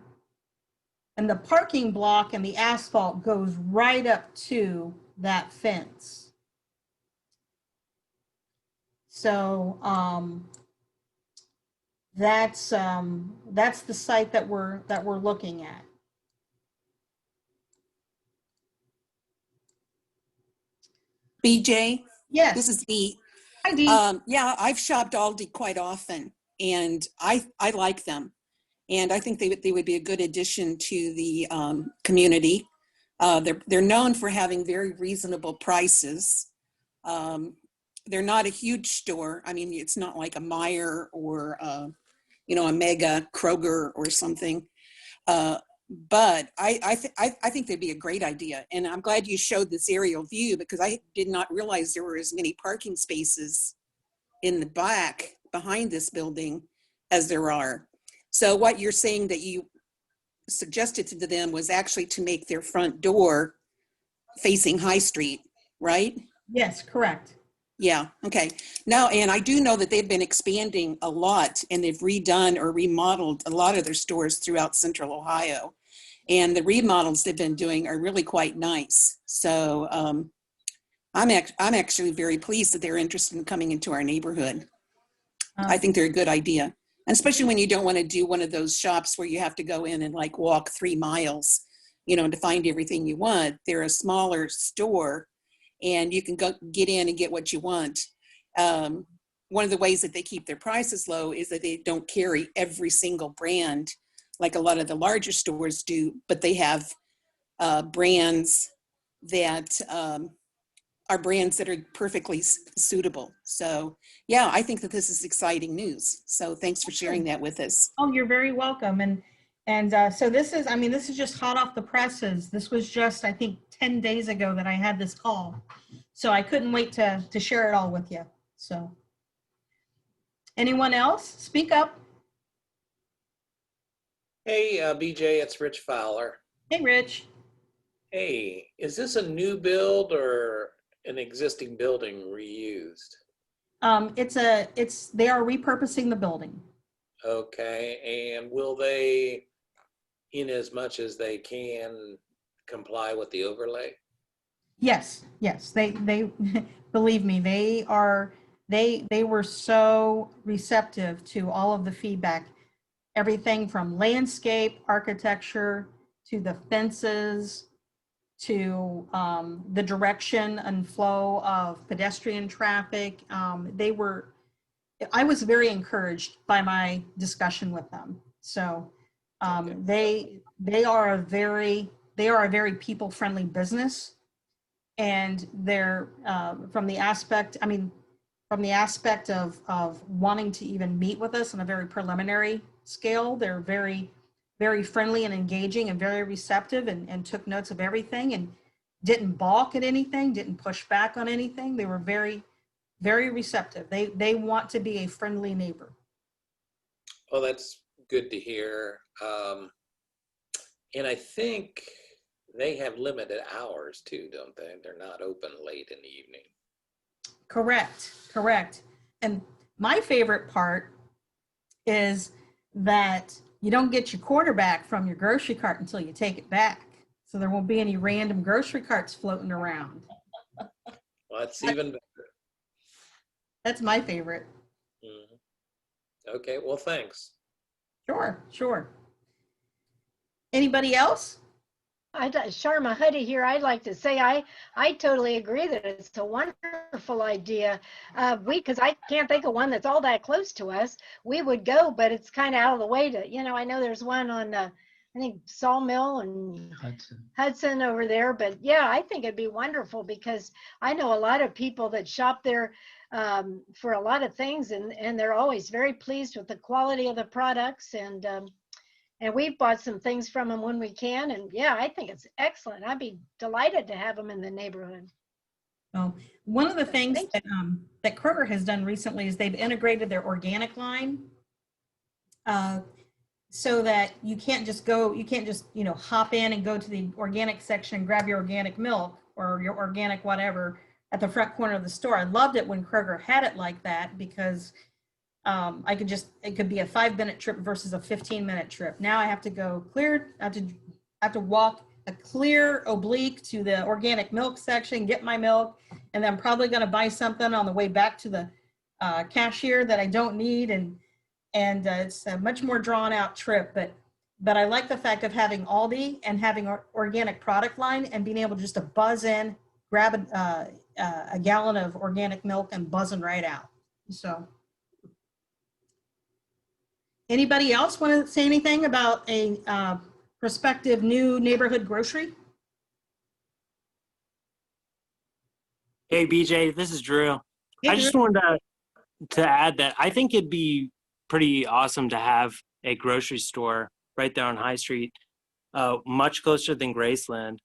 And the parking block and the asphalt goes right up to that fence. So that's the site that we're looking at. BJ, Yes. this is Dee. Hi, Dee. Yeah, I've shopped Aldi quite often, and I like them, and I think they would be a good addition to the community. They're known for having very reasonable prices. They're not a huge store. I mean, it's not like a Meijer or a Mega Kroger or something. But I think they'd be a great idea. And I'm glad you showed this aerial view because I did not realize there were as many parking spaces in the back behind this building as there are. So what you're saying that you suggested to them was actually to make their front door facing High Street, right? Yes, correct. Yeah, okay. Now, and I do know that they've been expanding a lot and they've redone or remodeled a lot of their stores throughout Central Ohio. And the remodels they've been doing are really quite nice. So I'm actually very pleased that they're interested in coming into our neighborhood. I think they're a good idea. And especially when you don't want to do one of those shops where you have to go in and like walk 3 miles, to find everything you want. They're a smaller store and you can go get in and get what you want. One of the ways that they keep their prices low is that they don't carry every single brand like a lot of the larger stores do, but they have brands that are brands that are perfectly suitable. So yeah, I think that this is exciting news. So thanks for sharing that with us. Oh, you're very welcome. And so this is just hot off the presses. This was just, I think, 10 days ago that I had this call. So I couldn't wait to share it all with you. So anyone else? Speak up. Hey, BJ, it's Rich Fowler. Hey, Rich. Hey, is this a new build or an existing building reused? They are repurposing the building. Okay, and will they, in as much as they can, comply with the overlay? Yes. They believe me, they were so receptive to all of the feedback, everything from landscape, architecture, to the fences, to the direction and flow of pedestrian traffic. I was very encouraged by my discussion with them. So they are a very people-friendly business, and they're from the aspect of wanting to even meet with us on a very preliminary scale. They're very very friendly and engaging and very receptive and took notes of everything and didn't balk at anything, didn't push back on anything. They were very, very receptive. They want to be a friendly neighbor. Well, that's good to hear. And I think they have limited hours too, don't they? They're not open late in the evening. Correct, correct. And my favorite part is that you don't get your quarterback from your grocery cart until you take it back. So there won't be any random grocery carts floating around. Well, that's even better. That's my favorite. Mhm. Okay, well, thanks. Sure, sure. Anybody else? Sharma Huddy here. I'd like to say I totally agree that it's a wonderful idea. Because I can't think of one that's all that close to us. We would go, but it's kind of out of the way to, I know there's one on, I think Sawmill and Hudson over there. But yeah, I think it'd be wonderful because I know a lot of people that shop there for a lot of things, and they're always very pleased with the quality of the products. And we've bought some things from them when we can. And yeah, I think it's excellent. I'd be delighted to have them in the neighborhood. Well, one of the things that Kroger has done recently is they've integrated their organic line so that you can't just hop in and go to the organic section and grab your organic milk or your organic whatever at the front corner of the store. I loved it when Kroger had it like that because it could be a 5-minute trip versus a 15-minute trip. Now I have to go clear, I have to walk a clear oblique to the organic milk section, get my milk, and then I'm probably going to buy something on the way back to the cashier that I don't need. And it's a much more drawn out trip, but I like the fact of having Aldi and having our organic product line and being able just to buzz in, grab a gallon of organic milk and buzzing right out. So. Anybody else want to say anything about a prospective new neighborhood grocery? Hey, BJ, this is Drew. Hey, I just Drew. wanted to add that I think it'd be pretty awesome to have a grocery store right there on High Street, much closer than Graceland.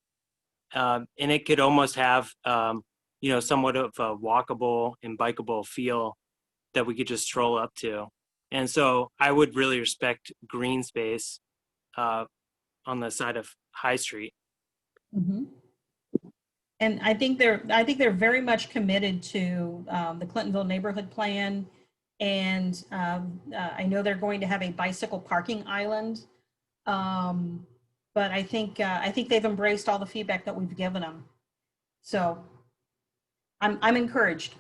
And it could almost have, somewhat of a walkable and bikeable feel that we could just stroll up to. And so I would really respect green space on the side of High Street. Mm-hmm. And I think they're very much committed to the Clintonville neighborhood plan. And I know they're going to have a bicycle parking island. But I think they've embraced all the feedback that we've given them. So I'm encouraged.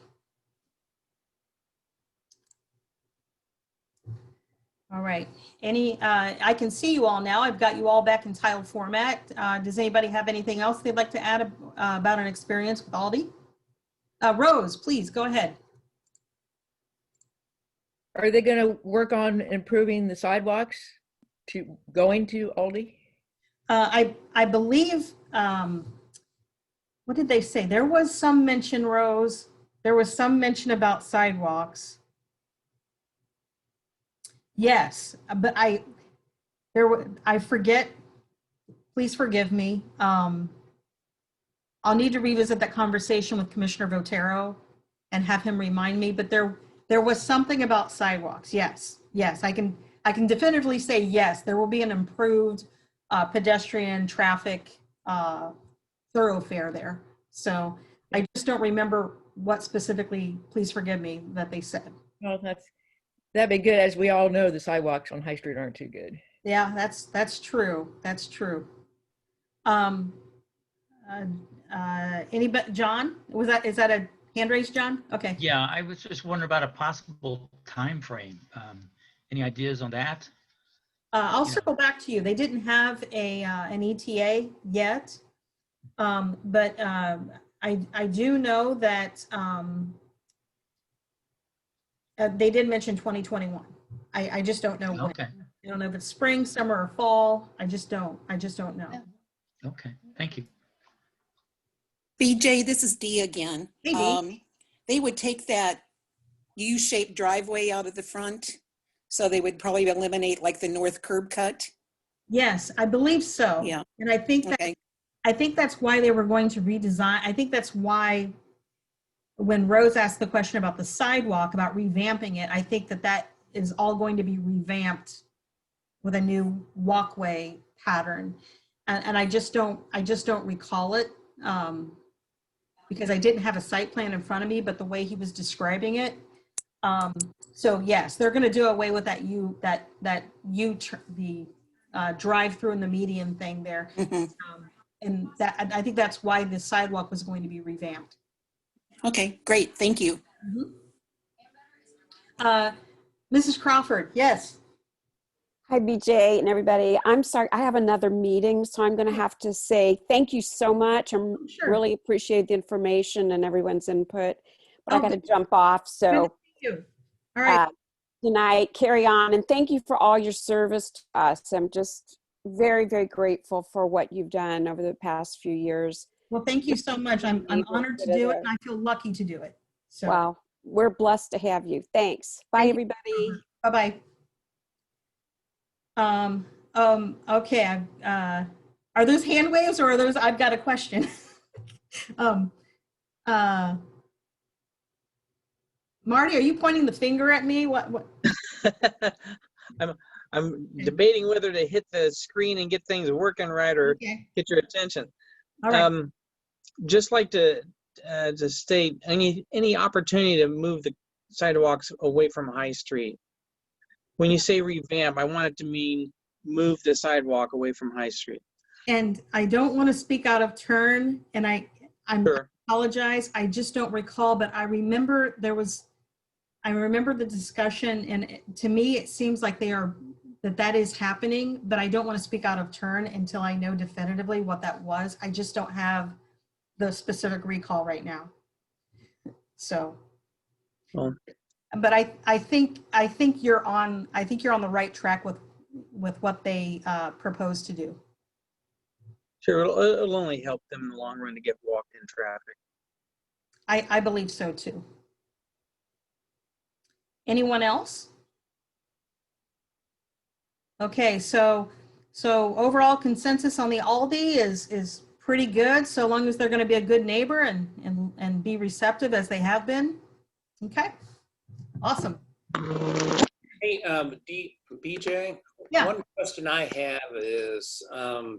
All right. I can see you all now. I've got you all back in tiled format. Does anybody have anything else they'd like to add about an experience with Aldi? Rose, please go ahead. Are they going to work on improving the sidewalks to going to Aldi? I believe, what did they say? There was some mention, Rose. There was some mention about sidewalks. Yes, but I forget, please forgive me. I'll need to revisit that conversation with Commissioner Votero and have him remind me, but there was something about sidewalks. Yes, I can definitively say yes, there will be an improved pedestrian traffic thoroughfare there. So I just don't remember what specifically, please forgive me, that they said. Well, that'd be good. As we all know, the sidewalks on High Street aren't too good. Yeah, that's true. That's true. Anybody, John? Is that a hand raised, John? Okay. Yeah, I was just wondering about a possible time frame. Any ideas on that? I'll circle back to you. They didn't have an ETA yet, but I do know that they did mention 2021. I just don't know when. Okay. I don't know if it's spring, summer, or fall. I just don't know. Okay, thank you. BJ, this is Dee again. Hey, Dee. They would take that U-shaped driveway out of the front. So they would probably eliminate like the north curb cut Yes, I believe so. Yeah. And I think that, Okay. I think that's why they were going to redesign. I think that's why when Rose asked the question about the sidewalk, about revamping it, I think that that is all going to be revamped with a new walkway pattern. And I just don't recall it because I didn't have a site plan in front of me, but the way he was describing it. So yes, they're going to do away with that the drive through and the median thing there. And that, I think that's why the sidewalk was going to be revamped. Okay, great. Thank you. Mrs. Crawford, yes. Hi, BJ and everybody. I'm sorry, I have another meeting, so I'm going to have to say thank you so much. I Sure. really appreciate the information and everyone's input, but I Oh, got to jump off. So thank you. All right. tonight, carry on. And thank you for all your service to us. I'm just very, very grateful for what you've done over the past few years. Well, thank you so much. I'm honored to do it, and I feel lucky to do it. So. Wow, we're blessed to have you. Thanks. Bye, everybody. Bye-bye. Okay. Are those hand waves or are those, I've got a question. Marty, are you pointing the finger at me? What? I'm debating whether to hit the screen and get things working right or get your attention. All right. Just like to state any opportunity to move the sidewalks away from High Street. When you say revamp, I want it to mean move the sidewalk away from High Street. And I don't want to speak out of turn, and I apologize. I just don't recall, but I remember I remember the discussion, and to me, it seems like that is happening, but I don't want to speak out of turn until I know definitively what that was. I just don't have the specific recall right now. So. Well, but I think you're on the right track with what they propose to do. Sure, it'll only help them in the long run to get walk-in traffic. I believe so too. Anyone else? Okay, so overall consensus on the Aldi is pretty good, so long as they're going to be a good neighbor and be receptive as they have been. Okay. Awesome. Hey, BJ, yeah. One question I have is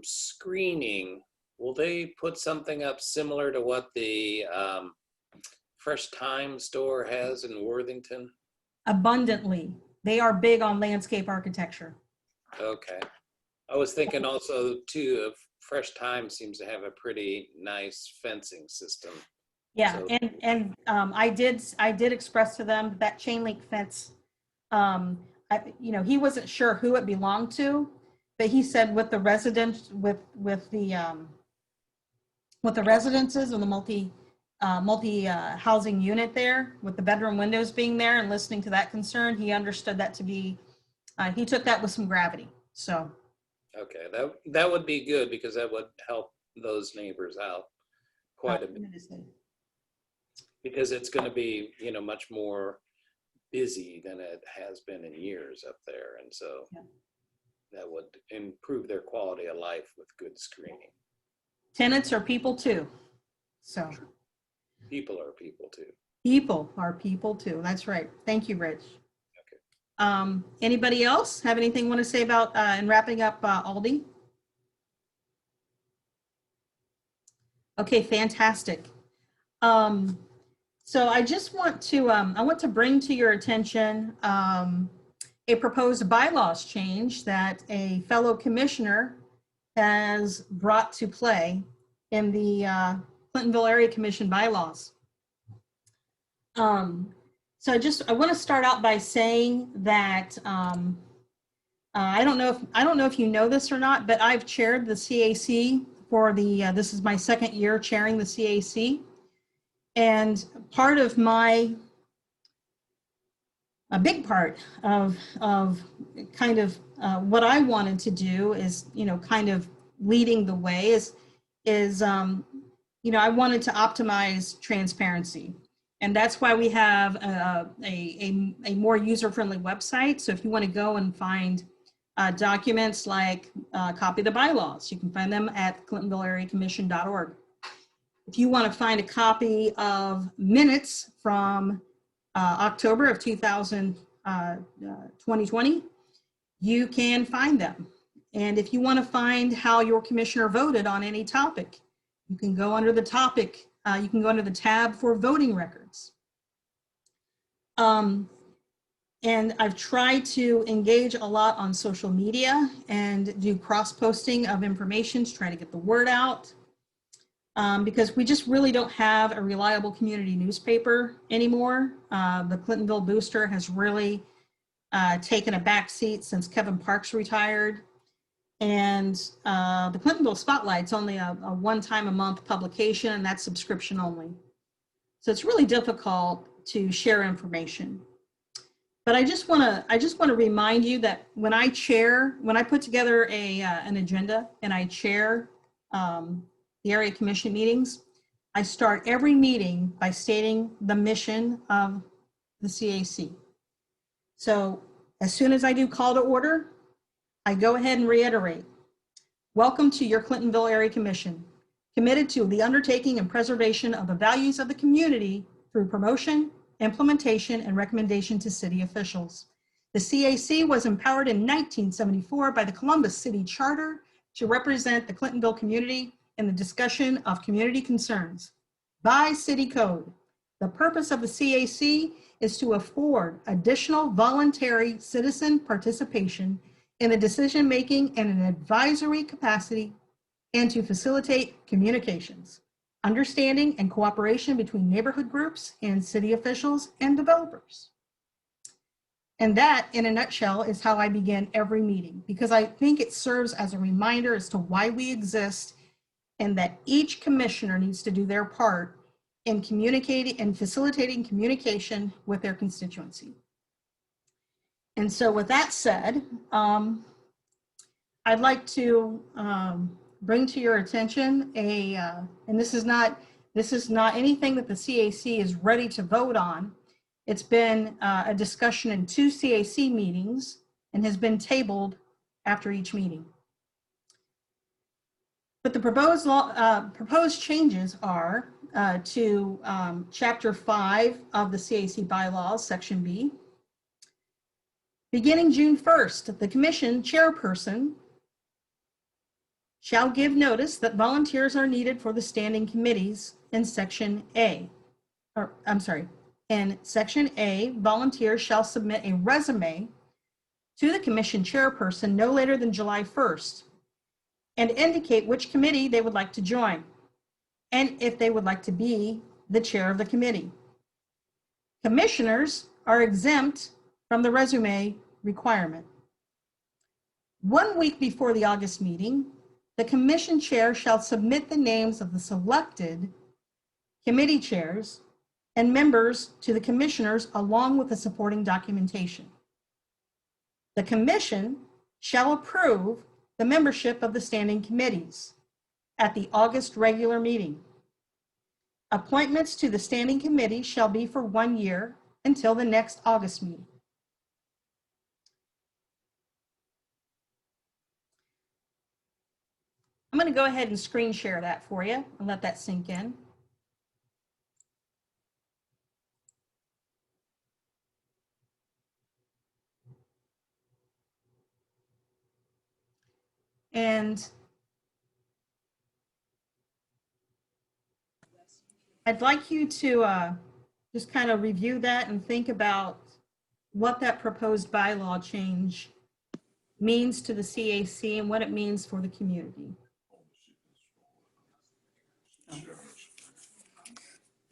screening. Will they put something up similar to what the Fresh Time store has in Worthington? Abundantly. They are big on landscape architecture. Okay. I was thinking also too of Fresh Time seems to have a pretty nice fencing system. Yeah, so, and I did express to them that chain link fence. He wasn't sure who it belonged to, but he said with the residents, with the residences and the multi housing unit there, with the bedroom windows being there, and listening to that concern, he understood that to be. He took that with some gravity. So. Okay, that would be good because that would help those neighbors out quite a bit. Because it's going to be, much more busy than it has been in years up there. And so that would improve their quality of life with good screening. Tenants are people too. So. People are people too. People are people too. That's right. Thank you, Rich. Okay. Anybody else have anything want to say about in wrapping up Aldi? Okay, fantastic. So I just want to bring to your attention a proposed bylaws change that a fellow commissioner has brought to play in the Clintonville Area Commission bylaws. So I want to start out by saying that I don't know if you know this or not, but I've chaired the CAC for this is my second year chairing the CAC. And part of a big part of kind of what I wanted to do is, kind of leading the way is I wanted to optimize transparency. And that's why we have a more user-friendly website. So if you want to go and find documents like a copy of the bylaws. You can find them at clintonvilleareacommission.org. If you want to find a copy of minutes from October of 2020, you can find them. And if you want to find how your commissioner voted on any topic, you can go under the topic, you can go under the tab for voting records. And I've tried to engage a lot on social media and do cross-posting of information to try to get the word out. Because we just really don't have a reliable community newspaper anymore. The Clintonville Booster has really taken a back seat since Kevin Parks retired. And the Clintonville Spotlight's only a one-time a month publication, and that's subscription only. So it's really difficult to share information. But I just want to remind you that when I put together an agenda and I chair the area commission meetings, I start every meeting by stating the mission of the CAC. So as soon as I do call to order, I go ahead and reiterate, welcome to your Clintonville Area Commission, committed to the undertaking and preservation of the values of the community through promotion, implementation, and recommendation to city officials. The CAC was empowered in 1974 by the Columbus City Charter to represent the Clintonville community in the discussion of community concerns. By city code, the purpose of the CAC is to afford additional voluntary citizen participation in the decision-making and an advisory capacity, and to facilitate communications, understanding, and cooperation between neighborhood groups and city officials and developers. And that, in a nutshell, is how I begin every meeting, because I think it serves as a reminder as to why we exist, and that each commissioner needs to do their part in communicating and facilitating communication with their constituency. And so with that said, I'd like to bring to your attention and this is not anything that the CAC is ready to vote on. It's been a discussion in 2 CAC meetings and has been tabled after each meeting. But the proposed changes are to Chapter 5 of the CAC bylaws, Section B. Beginning June 1st, the commission chairperson shall give notice that volunteers are needed for the standing committees in Section A. In Section A, volunteers shall submit a resume to the commission chairperson no later than July 1st and indicate which committee they would like to join and if they would like to be the chair of the committee. Commissioners are exempt from the resume requirement. 1 week before the August meeting, the commission chair shall submit the names of the selected committee chairs and members to the commissioners along with the supporting documentation. The commission shall approve the membership of the standing committees at the August regular meeting. Appointments to the standing committee shall be for 1 year until the next August meeting. I'm going to go ahead and screen share that for you and let that sink in. And I'd like you to just kind of review that and think about what that proposed bylaw change means to the CAC and what it means for the community.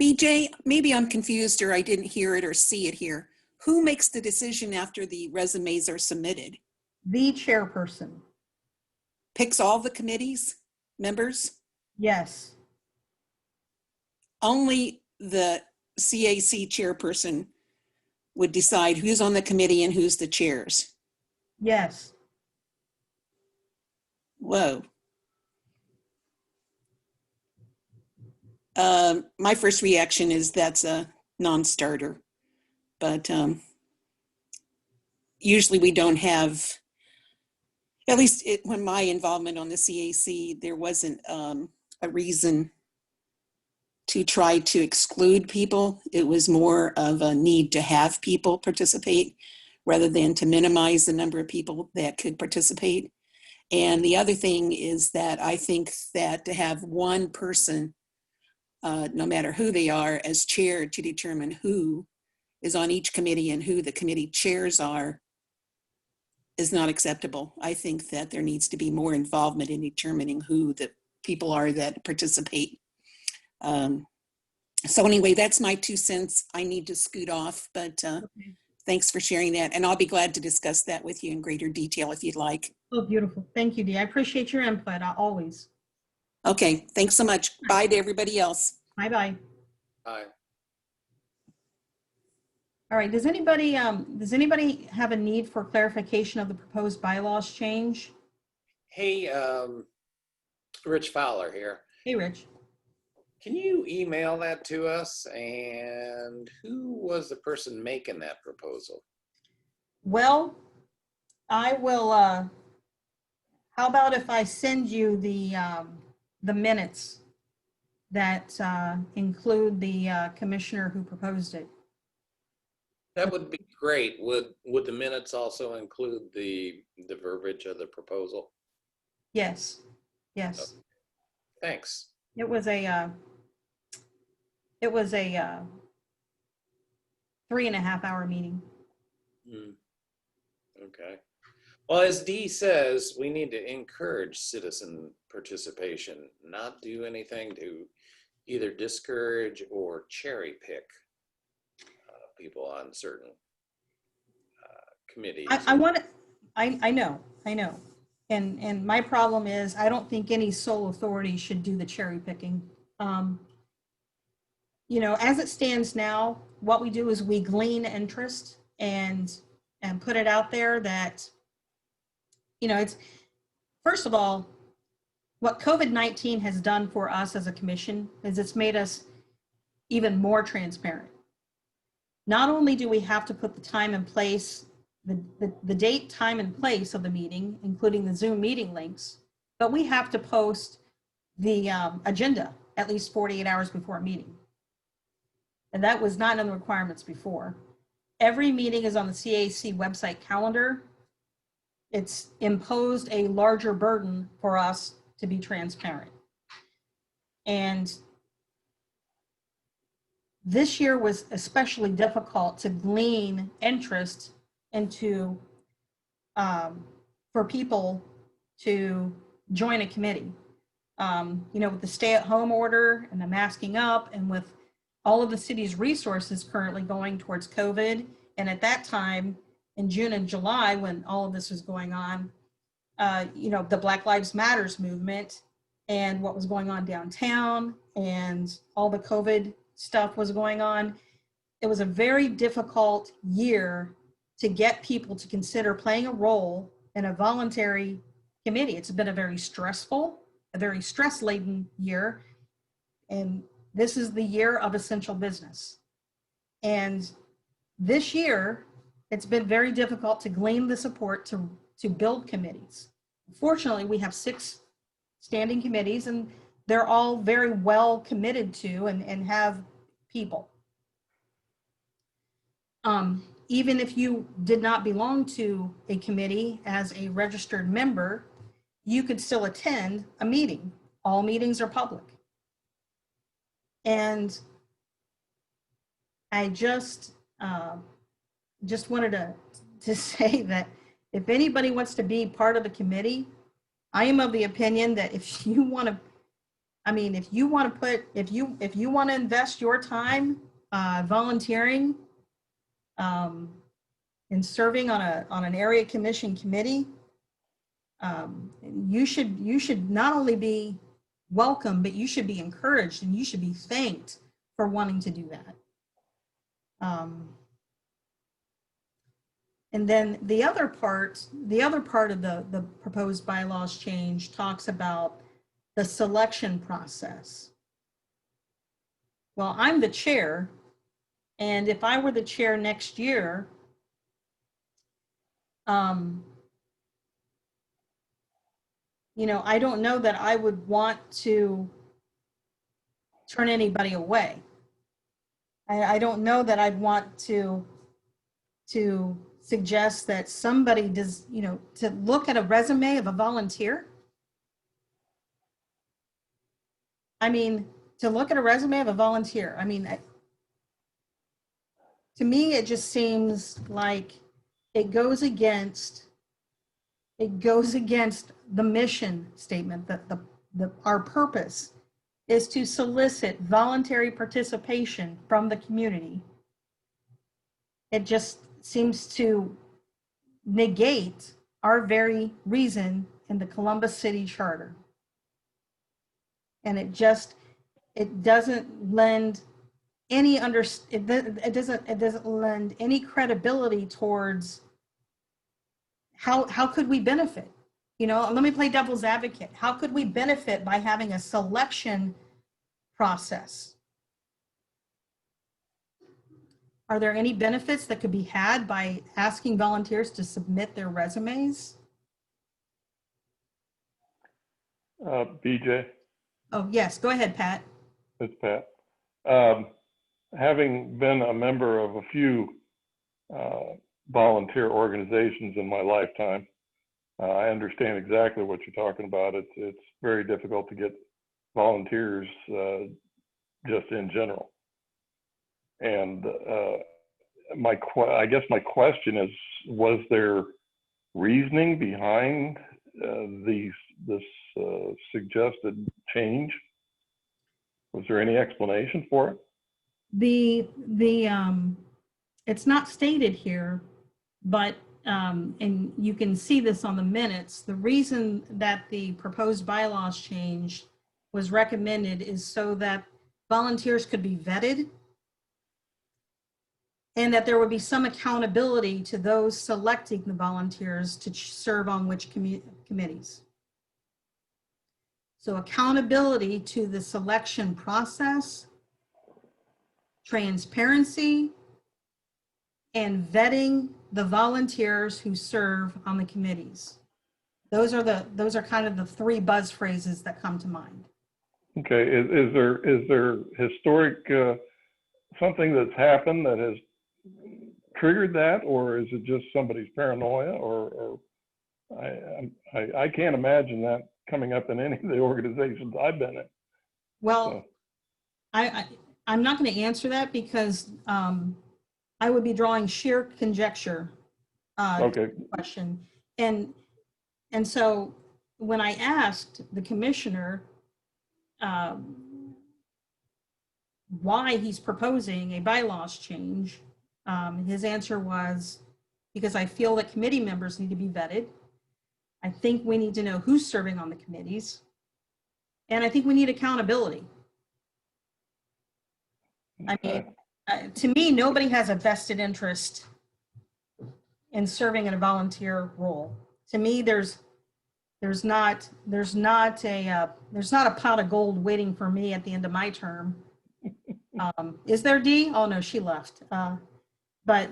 BJ, maybe I'm confused or I didn't hear it or see it here. Who makes the decision after the resumes are submitted? The chairperson. Picks all the committees, members? Yes. Only the CAC chairperson would decide who's on the committee and who's the chairs? Yes. Whoa. My first reaction is that's a non-starter, but usually we don't have At least when my involvement on the CAC, there wasn't a reason to try to exclude people. It was more of a need to have people participate rather than to minimize the number of people that could participate. And the other thing is that I think that to have one person, no matter who they are, as chair to determine who is on each committee and who the committee chairs are is not acceptable. I think that there needs to be more involvement in determining who the people are that participate. So anyway, that's my 2 cents. I need to scoot off, but thanks for sharing that. And I'll be glad to discuss that with you in greater detail if you'd like. Oh, beautiful. Thank you, Dee. I appreciate your input, always. Okay, thanks so much. Bye to everybody else. Bye-bye. Bye. All right, does anybody have a need for clarification of the proposed bylaws change? Hey, Rich Fowler here. Hey, Rich. Can you email that to us? And who was the person making that proposal? Well, I will, how about if I send you the minutes that include the commissioner who proposed it? That would be great. Would the minutes also include the verbiage of the proposal? Yes, yes. Okay. Thanks. It was a 3.5-hour meeting. Okay. Well, as Dee says, we need to encourage citizen participation, not do anything to either discourage or cherry pick people on certain committees. I know. And my problem is I don't think any sole authority should do the cherry picking. You know, as it stands now, what we do is we glean interest and put it out there that, you know, it's, first of all, what COVID-19 has done for us as a commission is it's made us even more transparent. Not only do we have to put the time and place, the date, time, and place of the meeting, including the Zoom meeting links, but we have to post the agenda at least 48 hours before a meeting. And that was not in the requirements before. Every meeting is on the CAC website calendar. It's imposed a larger burden for us to be transparent. And this year was especially difficult to glean interest into, for people to join a committee. You know, with the stay-at-home order and the masking up and with all of the city's resources currently going towards COVID. And at that time, in June and July, when all of this was going on, you know, the Black Lives Matters movement and what was going on downtown and all the COVID stuff was going on. It was a very difficult year to get people to consider playing a role in a voluntary committee. It's been a very stress-laden year. And this is the year of essential business. And this year, it's been very difficult to glean the support to build committees. Fortunately, we have 6 standing committees and they're all very well committed to and have people. Even if you did not belong to a committee as a registered member, you could still attend a meeting. All meetings are public. And I just wanted to say that if anybody wants to be part of the committee, I am of the opinion that if you want to, I mean, if you want to invest your time volunteering in serving on an area commission committee, you should not only be welcome, but you should be encouraged and you should be thanked for wanting to do that. And then the other part of the proposed bylaws change talks about the selection process. Well, I'm the chair, and if I were the chair next year, you know, I don't know that I would want to turn anybody away. I don't know that I'd want to suggest that somebody does, you know, to look at a resume of a volunteer. I mean, to look at a resume of a volunteer, I mean, to me, it just seems like it goes against the mission statement that our purpose is to solicit voluntary participation from the community. It just seems to negate our very reason in the Columbus City Charter. And it doesn't lend any it doesn't lend any credibility towards how could we benefit? You know, let me play devil's advocate. How could we benefit by having a selection process? Are there any benefits that could be had by asking volunteers to submit their resumes? BJ, Oh, yes, go ahead, Pat. it's Pat. Having been a member of a few volunteer organizations in my lifetime, I understand exactly what you're talking about. It's very difficult to get volunteers just in general. And I guess my question is, was there reasoning behind this suggested change? Was there any explanation for it? It's not stated here, but and you can see this on the minutes, the reason that the proposed bylaws change was recommended is so that volunteers could be vetted and that there would be some accountability to those selecting the volunteers to serve on which committees. So accountability to the selection process, transparency, and vetting the volunteers who serve on the committees. Those are kind of the three buzz phrases that come to mind. Okay, is there historic something that's happened that has triggered that, or is it just somebody's paranoia? Or I can't imagine that coming up in any of the organizations I've been in. Well, so. I'm not going to answer that because I would be drawing sheer conjecture Okay. to the question. And so when I asked the commissioner why he's proposing a bylaws change, his answer was, because I feel that committee members need to be vetted. I think we need to know who's serving on the committees. And I think we need accountability. I mean, to me, nobody has a vested interest in serving in a volunteer role. To me, there's not a pot of gold waiting for me at the end of my term. Is there, Dee? Oh no, she left. But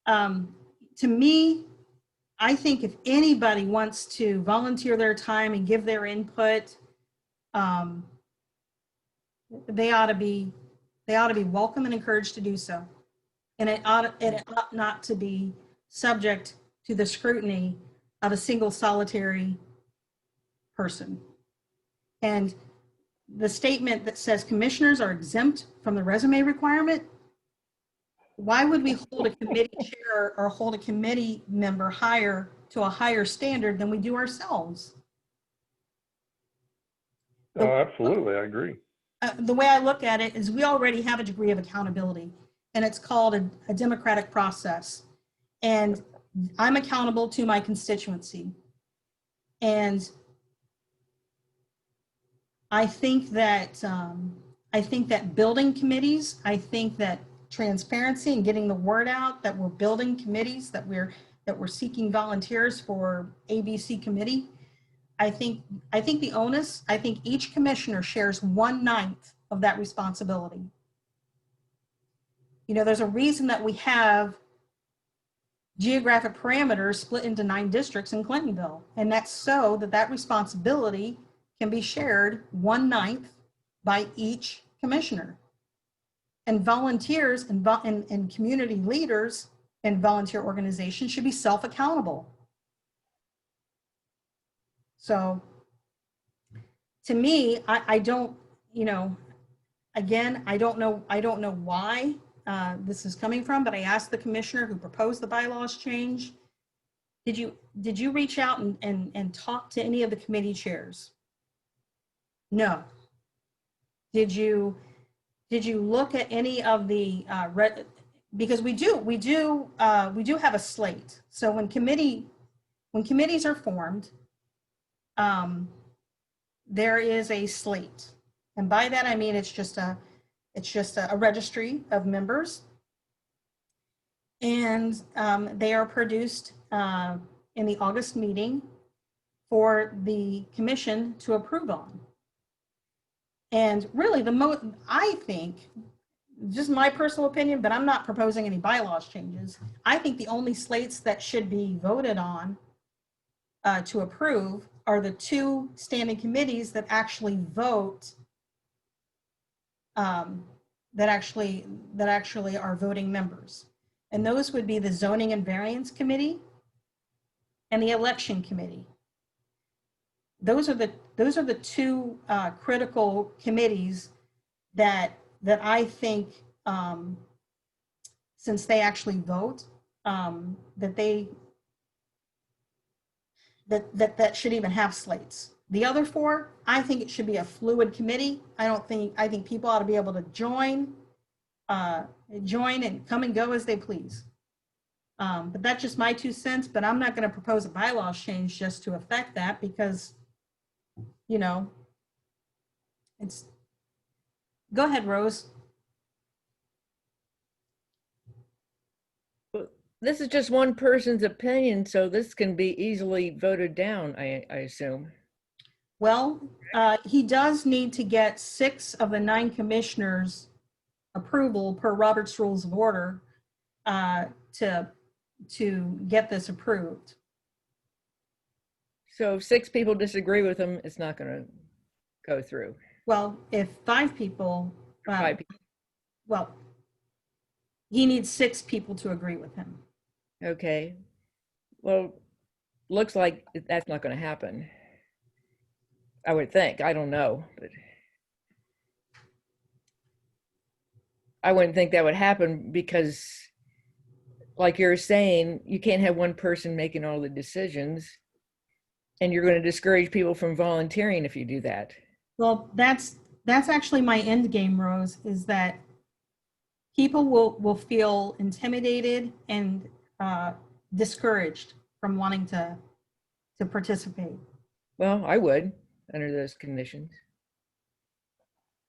to me, I think if anybody wants to volunteer their time and give their input, they ought to be welcome and encouraged to do so. And it ought not to be subject to the scrutiny of a single solitary person. And the statement that says commissioners are exempt from the resume requirement, why would we hold a committee chair or hold a committee member higher to a higher standard than we do ourselves? Oh, absolutely, I agree. The way I look at it is we already have a degree of accountability, and it's called a democratic process. And I'm accountable to my constituency. And I think that building committees, I think that transparency and getting the word out that we're building committees, that we're seeking volunteers for ABC committee. I think the onus, I think each commissioner shares 1/9 of that responsibility. You know, there's a reason that we have geographic parameters split into 9 districts in Clintonville. And that's so that that responsibility can be shared 1/9 by each commissioner. And volunteers and community leaders and volunteer organizations should be self-accountable. So to me, I don't, you know, again, I don't know why this is coming from, but I asked the commissioner who proposed the bylaws change, did you reach out and talk to any of the committee chairs? No. Did you look at any of the because we do have a slate. So when committees are formed, there is a slate, and by that I mean it's just a registry of members, and they are produced in the August meeting for the commission to approve on. And really I think, just my personal opinion, but I'm not proposing any bylaws changes, I think the only slates that should be voted on to approve are the 2 standing committees that actually vote, that actually are voting members. And those would be the Zoning and Variance Committee and the Election Committee. Those are the 2 critical committees that I think, since they actually vote, that should even have slates. The other 4, I think it should be a fluid committee. I think people ought to be able to join and come and go as they please. But that's just my 2 cents, but I'm not going to propose a bylaws change just to affect that, because, you know, it's, go ahead, Rose. This is just one person's opinion, so this can be easily voted down, I assume. Well, he does need to get 6 of the 9 commissioners' approval per Robert's Rules of Order to get this approved. So if 6 people disagree with him, it's not going to go through. Well, if 5 people, 5 people. well, he needs 6 people to agree with him. Okay. Well, looks like that's not going to happen. I would think. I don't know, but I wouldn't think that would happen because, like you're saying, you can't have one person making all the decisions, and you're going to discourage people from volunteering if you do that. Well, that's actually my end game, Rose, is that people will feel intimidated and discouraged from wanting to participate. Well, I would under those conditions.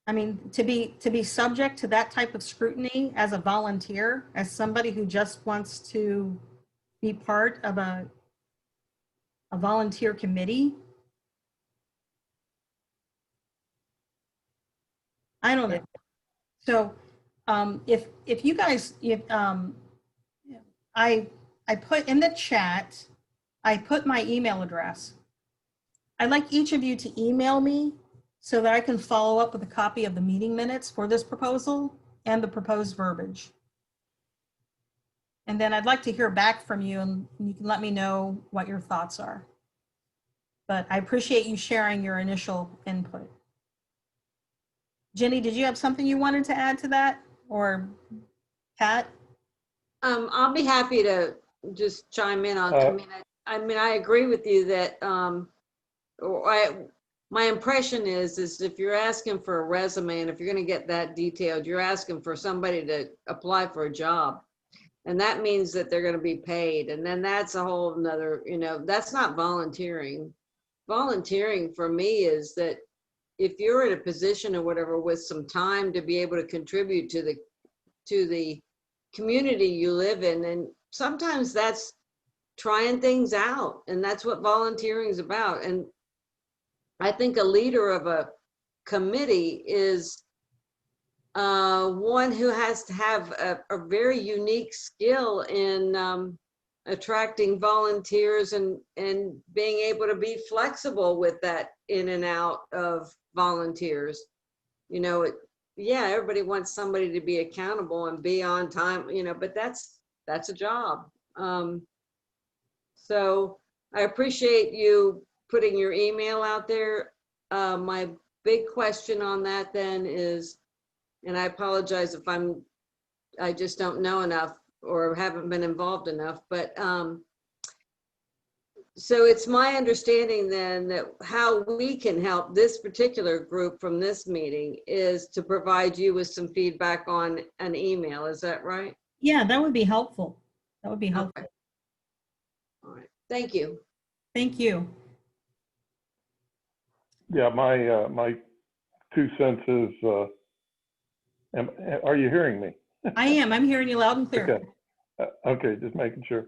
I mean, to be subject to that type of scrutiny as a volunteer, as somebody who just wants to be part of a volunteer committee, I don't know. So if you guys, I put in the chat, I put my email address. I'd like each of you to email me so that I can follow up with a copy of the meeting minutes for this proposal and the proposed verbiage. And then I'd like to hear back from you, and you can let me know what your thoughts are. But I appreciate you sharing your initial input. Jenny, did you have something you wanted to add to that, or Pat? I'll be happy to just chime in on. I mean, I agree with you that my impression is if you're asking for a resume, and if you're going to get that detailed, you're asking for somebody to apply for a job, and that means that they're going to be paid, and then that's a whole nother, you know, that's not volunteering. Volunteering for me is that if you're in a position or whatever with some time to be able to contribute to the community you live in, and sometimes that's trying things out, and that's what volunteering is about. And I think a leader of a committee is one who has to have a very unique skill in attracting volunteers and being able to be flexible with that in and out of volunteers. You know, yeah, everybody wants somebody to be accountable and be on time, you know, but that's a job. So I appreciate you putting your email out there. My big question on that then is, and I apologize if I just don't know enough or haven't been involved enough, but so it's my understanding then that how we can help this particular group from this meeting is to provide you with some feedback on an email. Is that right? Yeah, that would be helpful. That would be helpful. Okay. All right. Thank you. Thank you. Yeah, my 2 cents is, are you hearing me? I am. I'm hearing you loud and clear. Okay. Okay, just making sure.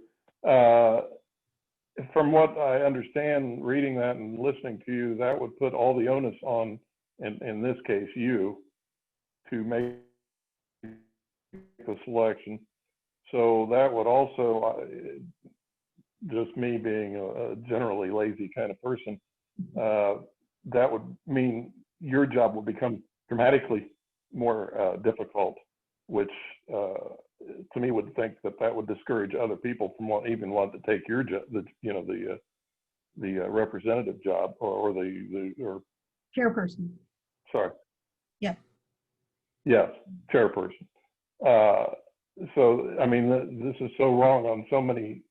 From what I understand, reading that and listening to you, that would put all the onus on, in this case, you, to make the selection. So that would also, just me being a generally lazy kind of person, that would mean your job would become dramatically more difficult, which to me would think that would discourage other people from even wanting to take your job, the representative job or Chairperson. Sorry. Yeah. Yes, chairperson. So I mean, this is so wrong on so many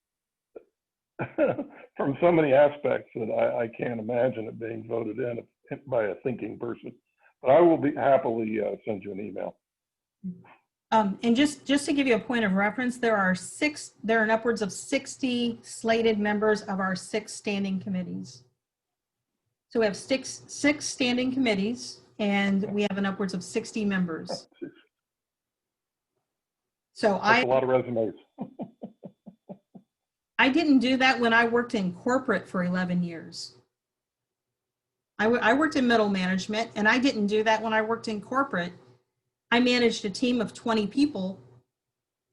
from so many aspects that I can't imagine it being voted in by a thinking person. But I will be happily send you an email. And just to give you a point of reference, there are upwards of 60 slated members of our 6 standing committees. So we have six standing committees, and we have an upwards of 60 members. So that's a lot of resumes. I didn't do that when I worked in corporate for 11 years. I worked in middle management, and I didn't do that when I worked in corporate. I managed a team of 20 people,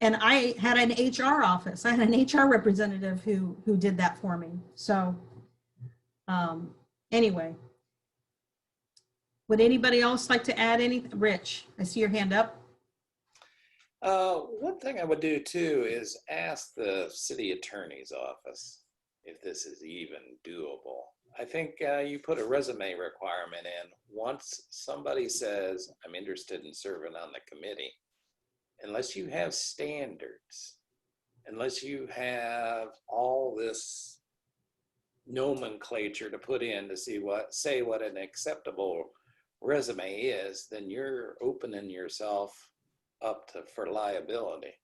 and I had an HR office. I had an HR representative who did that for me. So anyway, would anybody else like to add anything? Rich, I see your hand up. One thing I would do too is ask the city attorney's office if this is even doable. I think you put a resume requirement in. Once somebody says, I'm interested in serving on the committee, unless you have standards, unless you have all this nomenclature to put in to say what an acceptable resume is, then you're opening yourself up for liability.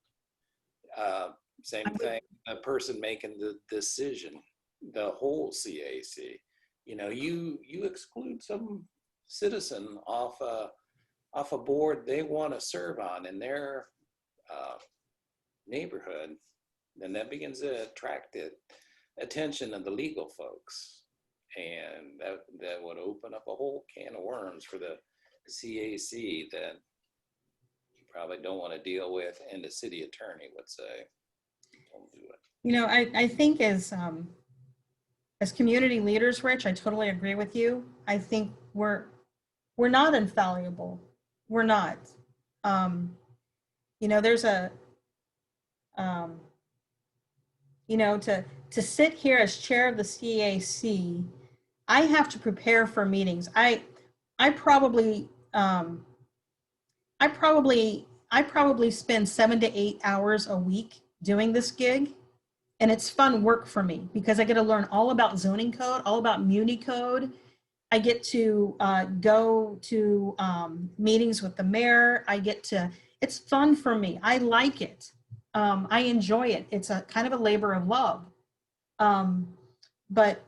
Same thing, a person making the decision, the whole CAC, you exclude some citizen off a board they want to serve on in their neighborhood, then that begins to attract the attention of the legal folks, and that would open up a whole can of worms for the CAC that you probably don't want to deal with, and the city attorney would say, don't do it. I think as community leaders, Rich, I totally agree with you. I think we're not infallible. We're not. There's a, to sit here as chair of the CAC, I have to prepare for meetings. I probably spend 7 to 8 hours a week doing this gig. And it's fun work for me because I get to learn all about zoning code, all about muni code. I get to go to meetings with the mayor. It's fun for me. I like it. I enjoy it. It's a kind of a labor of love. But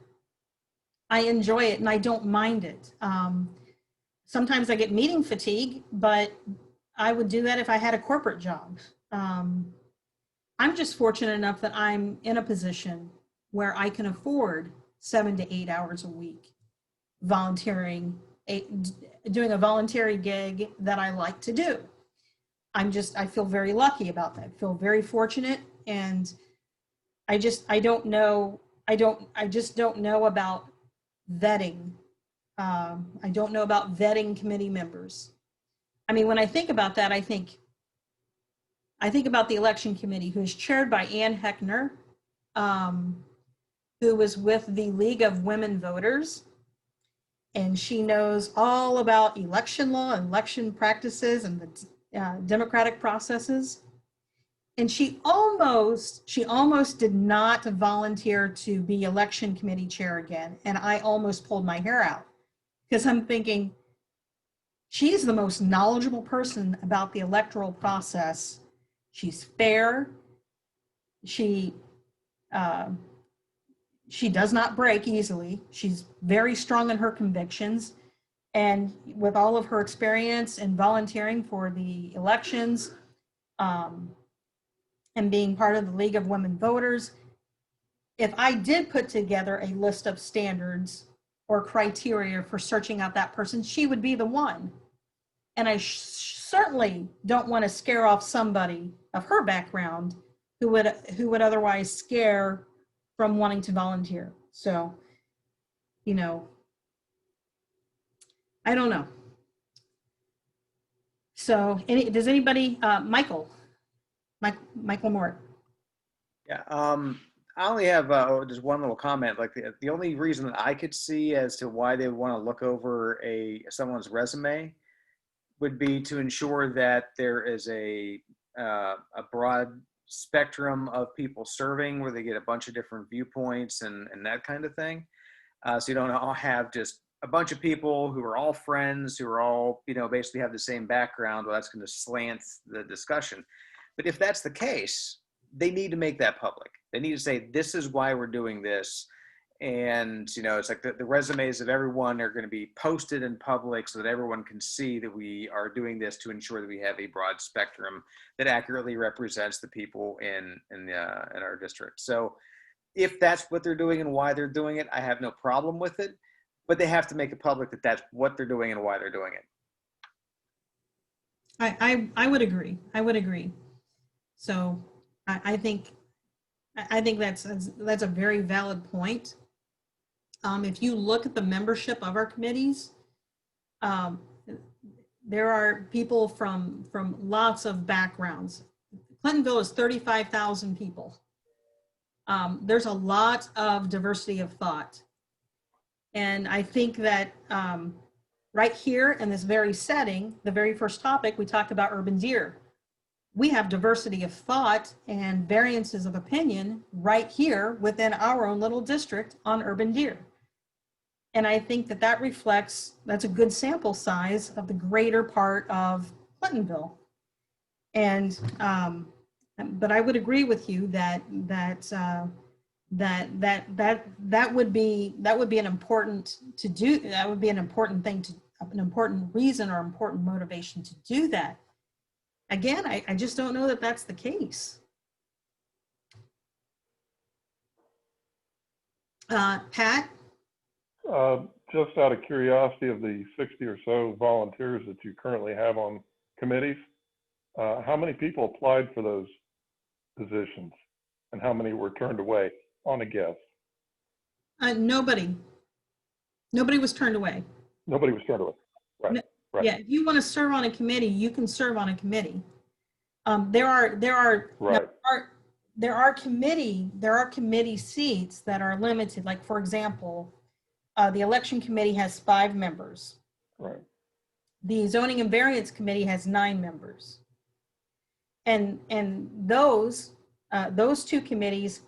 I enjoy it and I don't mind it. Sometimes I get meeting fatigue, but I would do that if I had a corporate job. I'm just fortunate enough that I'm in a position where I can afford 7 to 8 hours a week volunteering, doing a voluntary gig that I like to do. I feel very lucky about that. I feel very fortunate, and I don't know. I just don't know about vetting. I don't know about vetting committee members. I mean, when I think about that, I think about the election committee, who is chaired by Ann Heckner, who was with the League of Women Voters. And she knows all about election law, election practices, and the democratic processes. And she almost did not volunteer to be election committee chair again. And I almost pulled my hair out, because I'm thinking, she's the most knowledgeable person about the electoral process. She's fair. She does not break easily. She's very strong in her convictions. And with all of her experience in volunteering for the elections, and being part of the League of Women Voters, if I did put together a list of standards or criteria for searching out that person, she would be the one. And I certainly don't want to scare off somebody of her background who would otherwise scare from wanting to volunteer. So, you know, I don't know. So does anybody, Michael Mort? Yeah, I only have just one little comment. Like the only reason that I could see as to why they would want to look over someone's resume would be to ensure that there is a broad spectrum of people serving, where they get a bunch of different viewpoints and that kind of thing. So you don't all have just a bunch of people who are all friends, who are all, basically have the same background. Well, that's going to slant the discussion. But if that's the case, they need to make that public. They need to say, this is why we're doing this. And, it's like the resumes of everyone are going to be posted in public so that everyone can see that we are doing this to ensure that we have a broad spectrum that accurately represents the people in our district. So if that's what they're doing and why they're doing it, I have no problem with it. But they have to make it public that that's what they're doing and why they're doing it. I would agree. I would agree. So I think that's a very valid point. If you look at the membership of our committees, there are people from lots of backgrounds. Clintonville is 35,000 people. There's a lot of diversity of thought. And I think that right here in this very setting, the very first topic, we talked about urban deer. We have diversity of thought and variances of opinion right here within our own little district on urban deer. And I think that reflects, that's a good sample size of the greater part of Clintonville. And, but I would agree with you that would be an important to do. That would be an important thing an important reason or important motivation to do that. Again, I just don't know that that's the case. Pat? Just out of curiosity, of the 60 or so volunteers that you currently have on committees, how many people applied for those positions and how many were turned away, on a guess? Nobody was turned away. Nobody was turned away. Right. No, right. Yeah, if you want to serve on a committee, you can serve on a committee. There are right. there are committee seats that are limited. Like, for example, the election committee has 5 members. Right. The zoning and variance committee has 9 members. And those 2 committees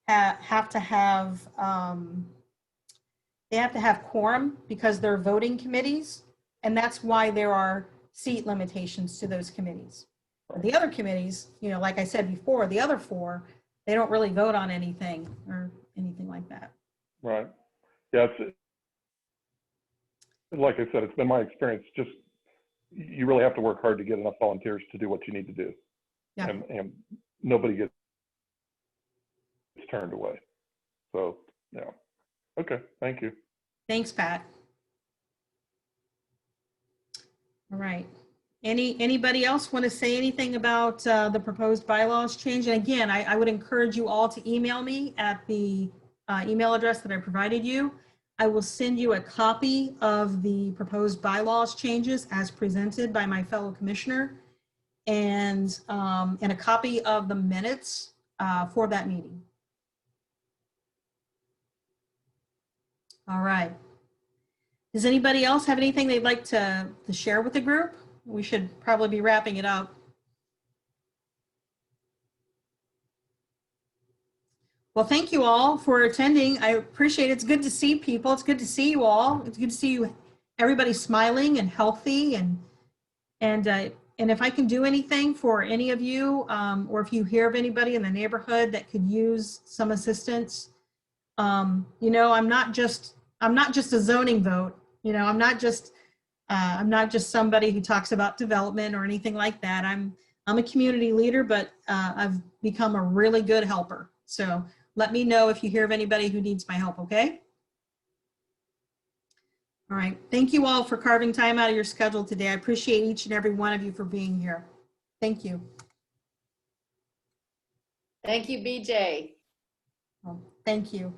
have to have quorum because they're voting committees, and that's why there are seat limitations to those committees. The other committees, like I said before, the other 4, they don't really vote on anything or anything like that. Right. Yeah, it's like I said, it's been my experience. Just you really have to work hard to get enough volunteers to do what you need to do. Yeah. And nobody gets turned away. So yeah. Okay. Thank you. Thanks, Pat. All right. Anybody else want to say anything about the proposed bylaws change? And again, I would encourage you all to email me at the email address that I provided you. I will send you a copy of the proposed bylaws changes as presented by my fellow commissioner, and a copy of the minutes for that meeting. All right. Does anybody else have anything they'd like to share with the group? We should probably be wrapping it up. Well, thank you all for attending. I appreciate it. It's good to see people. It's good to see you all. It's good to see you, everybody smiling and healthy. And if I can do anything for any of you, or if you hear of anybody in the neighborhood that could use some assistance, you know, I'm not just a zoning vote. You know, I'm not just somebody who talks about development or anything like that. I'm a community leader, but I've become a really good helper. So let me know if you hear of anybody who needs my help, okay? All right. Thank you all for carving time out of your schedule today. I appreciate each and every one of you for being here. Thank you. Thank you, BJ. Thank you.